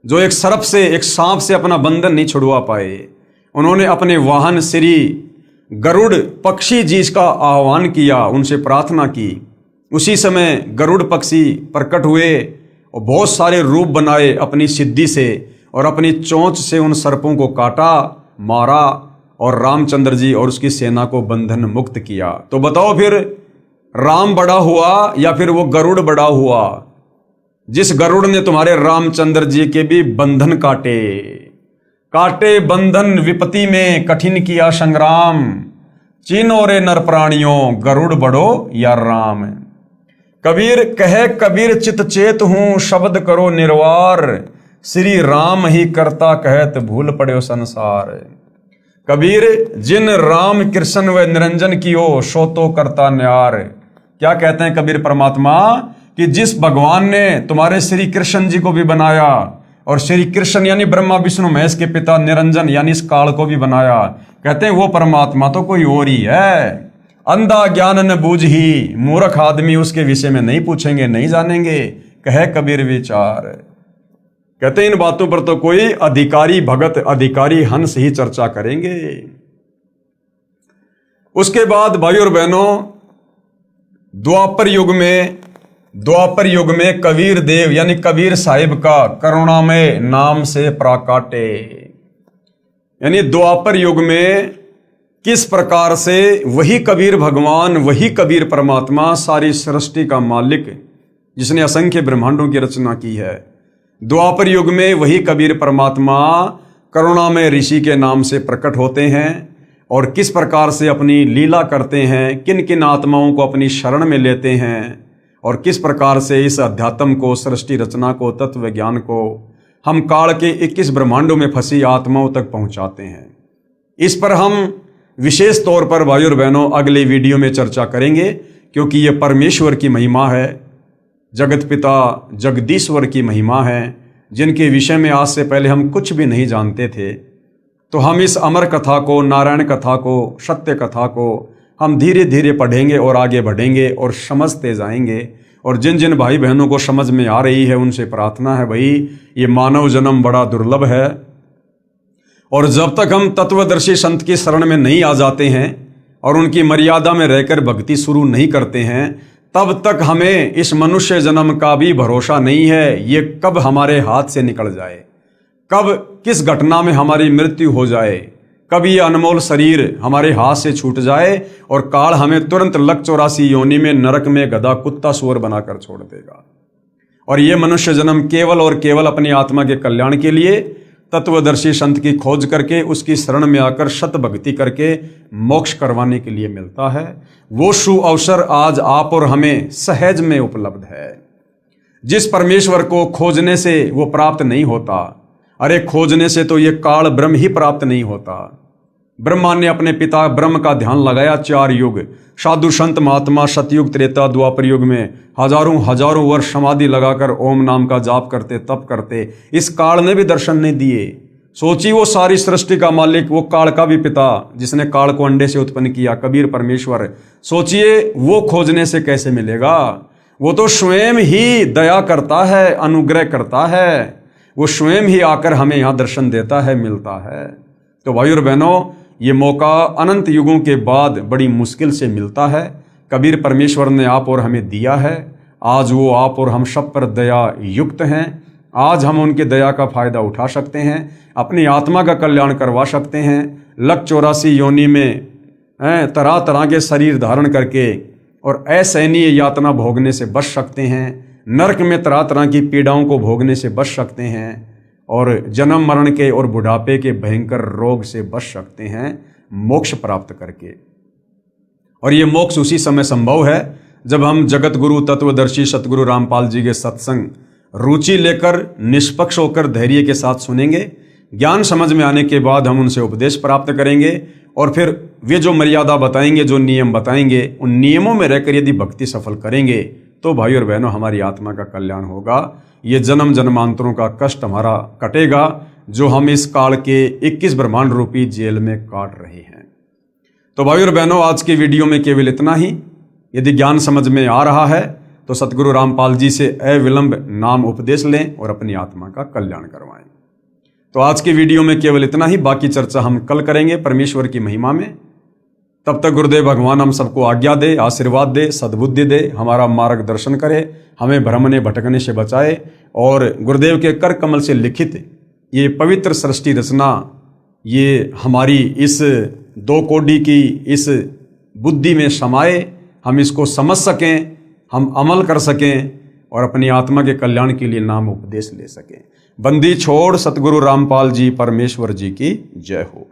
जो एक सर्प से, एक सांप से अपना बंधन नहीं छुड़वा पाए, उन्होंने अपने वाहन श्री गरुड़ पक्षी जी का आह्वान किया, उनसे प्रार्थना की। उसी समय गरुड़ पक्षी प्रकट हुए और बहुत सारे रूप बनाए अपनी सिद्धि से, और अपनी चोंच से उन सर्पों को काटा, मारा और रामचंद्र जी और उसकी सेना को बंधन मुक्त किया। तो बताओ फिर राम बड़ा हुआ या फिर वो गरुड़ बड़ा हुआ, जिस गरुड़ ने तुम्हारे रामचंद्र जी के भी बंधन काटे? काटे बंधन विपत्ति में कठिन किया संग्राम, चीनो रे नर प्राणियों गरुड़ बड़ो या राम। कबीर कहे कबीर चित चेत हूं, शब्द करो निर्वार, श्री राम ही करता कहत भूल पड़ो संसार। कबीर जिन राम कृष्ण व निरंजन कियो, सो तो करता न्यार। क्या कहते हैं कबीर परमात्मा कि जिस भगवान ने तुम्हारे श्री कृष्ण जी को भी बनाया, और श्री कृष्ण यानी ब्रह्मा विष्णु महेश के पिता, निरंजन यानी इस काल को भी बनाया, कहते हैं वो परमात्मा तो कोई और ही है। अंधा ज्ञान न बूझ ही, मूर्ख आदमी उसके विषय में नहीं पूछेंगे, नहीं जानेंगे, कहे कबीर विचार। कहते हैं इन बातों पर तो कोई अधिकारी भगत, अधिकारी हंस ही चर्चा करेंगे। उसके बाद भाई और बहनों, द्वापर युग में कबीर देव यानी कबीर साहिब का करुणामय नाम से प्राकाटे, यानी द्वापर युग में किस प्रकार से वही कबीर भगवान, वही कबीर परमात्मा, सारी सृष्टि का मालिक, जिसने असंख्य ब्रह्मांडों की रचना की है, द्वापर युग में वही कबीर परमात्मा करुणामय ऋषि के नाम से प्रकट होते हैं और किस प्रकार से अपनी लीला करते हैं, किन किन आत्माओं को अपनी शरण में लेते हैं, और किस प्रकार से इस अध्यात्म को, सृष्टि रचना को, तत्व विज्ञान को हम काल के 21 ब्रह्मांडों में फंसी आत्माओं तक पहुंचाते हैं। इस पर हम विशेष तौर पर भाइयों और बहनों अगले वीडियो में चर्चा करेंगे, क्योंकि ये परमेश्वर की महिमा है, जगत पिता जगदीश्वर की महिमा है, जिनके विषय में आज से पहले हम कुछ भी नहीं जानते थे। तो हम इस अमर कथा को, नारायण कथा को, सत्य कथा को हम धीरे धीरे पढ़ेंगे और आगे बढ़ेंगे और समझते जाएंगे। और जिन जिन भाई बहनों को समझ में आ रही है उनसे प्रार्थना है, भाई ये मानव जन्म बड़ा दुर्लभ है, और जब तक हम तत्वदर्शी संत की शरण में नहीं आ जाते हैं और उनकी मर्यादा में रहकर भक्ति शुरू नहीं करते हैं, तब तक हमें इस मनुष्य जन्म का भी भरोसा नहीं है। ये कब हमारे हाथ से निकल जाए, कब किस घटना में हमारी मृत्यु हो जाए, कब ये अनमोल शरीर हमारे हाथ से छूट जाए और काल हमें तुरंत लक 84 योनि में, नरक में गधा कुत्ता सूअर बनाकर छोड़ देगा। और ये मनुष्य जन्म केवल और केवल अपनी आत्मा के कल्याण के लिए तत्वदर्शी संत की खोज करके, उसकी शरण में आकर सत भक्ति करके मोक्ष करवाने के लिए मिलता है। वो सु अवसर आज आप और हमें सहज में उपलब्ध है। जिस परमेश्वर को खोजने से वो प्राप्त नहीं होता, अरे खोजने से तो ये काल ब्रह्म ही प्राप्त नहीं होता। ब्रह्मा ने अपने पिता ब्रह्म का ध्यान लगाया 4 युग, साधु संत महात्मा सतयुग त्रेता द्वापर युग में हजारों वर्ष समाधि लगाकर ओम नाम का जाप करते, तप करते, इस काल ने भी दर्शन नहीं दिए। सोची वो सारी सृष्टि का मालिक, वो काल का भी पिता, जिसने काल को अंडे से उत्पन्न किया, कबीर परमेश्वर, सोचिए वो खोजने से कैसे मिलेगा। वो तो स्वयं ही दया करता है, अनुग्रह करता है, वो स्वयं ही आकर हमें यहाँ दर्शन देता है, मिलता है। तो भाइयों और बहनों, ये मौका अनंत युगों के बाद बड़ी मुश्किल से मिलता है। कबीर परमेश्वर ने आप और हमें दिया है। आज वो आप और हम सब पर दया युक्त हैं। आज हम उनकी दया का फायदा उठा सकते हैं, अपनी आत्मा का कल्याण करवा सकते हैं। लक 84 योनि में तरह तरह के शरीर धारण करके और असहनीय यातना भोगने से बच सकते हैं। नरक में तरह तरह की पीड़ाओं को भोगने से बच सकते हैं और जन्म मरण के और बुढ़ापे के भयंकर रोग से बच सकते हैं, मोक्ष प्राप्त करके। और ये मोक्ष उसी समय संभव है जब हम जगत गुरु तत्वदर्शी सतगुरु रामपाल जी के सत्संग रुचि लेकर, निष्पक्ष होकर, धैर्य के साथ सुनेंगे। ज्ञान समझ में आने के बाद हम उनसे उपदेश प्राप्त करेंगे और फिर वे जो मर्यादा बताएंगे, जो नियम बताएंगे, उन नियमों में रहकर यदि भक्ति सफल करेंगे तो भाई और बहनों हमारी आत्मा का कल्याण होगा। ये जन्म जन्मांतरों का कष्ट हमारा कटेगा जो हम इस काल के 21 ब्रह्मांड रूपी जेल में काट रहे हैं। तो भाई और बहनों, आज के वीडियो में केवल इतना ही। यदि ज्ञान समझ में आ रहा है तो सतगुरु रामपाल जी से अविलंब नाम उपदेश लें और अपनी आत्मा का कल्याण करवाएं। तो आज के वीडियो में केवल इतना ही, बाकी चर्चा हम कल करेंगे परमेश्वर की महिमा में। तब तक गुरुदेव भगवान हम सबको आज्ञा दे, आशीर्वाद दे, सद्बुद्धि दे, हमारा मार्गदर्शन करे, हमें भ्रमने भटकने से बचाए और गुरुदेव के कर कमल से लिखित ये पवित्र सृष्टि रचना, ये हमारी इस 2 कोडी की इस बुद्धि में समाये, हम इसको समझ सकें, हम अमल कर सकें और अपनी आत्मा के कल्याण के लिए नाम उपदेश ले सकें। बंदी छोड़ सतगुरु रामपाल जी परमेश्वर जी की जय हो।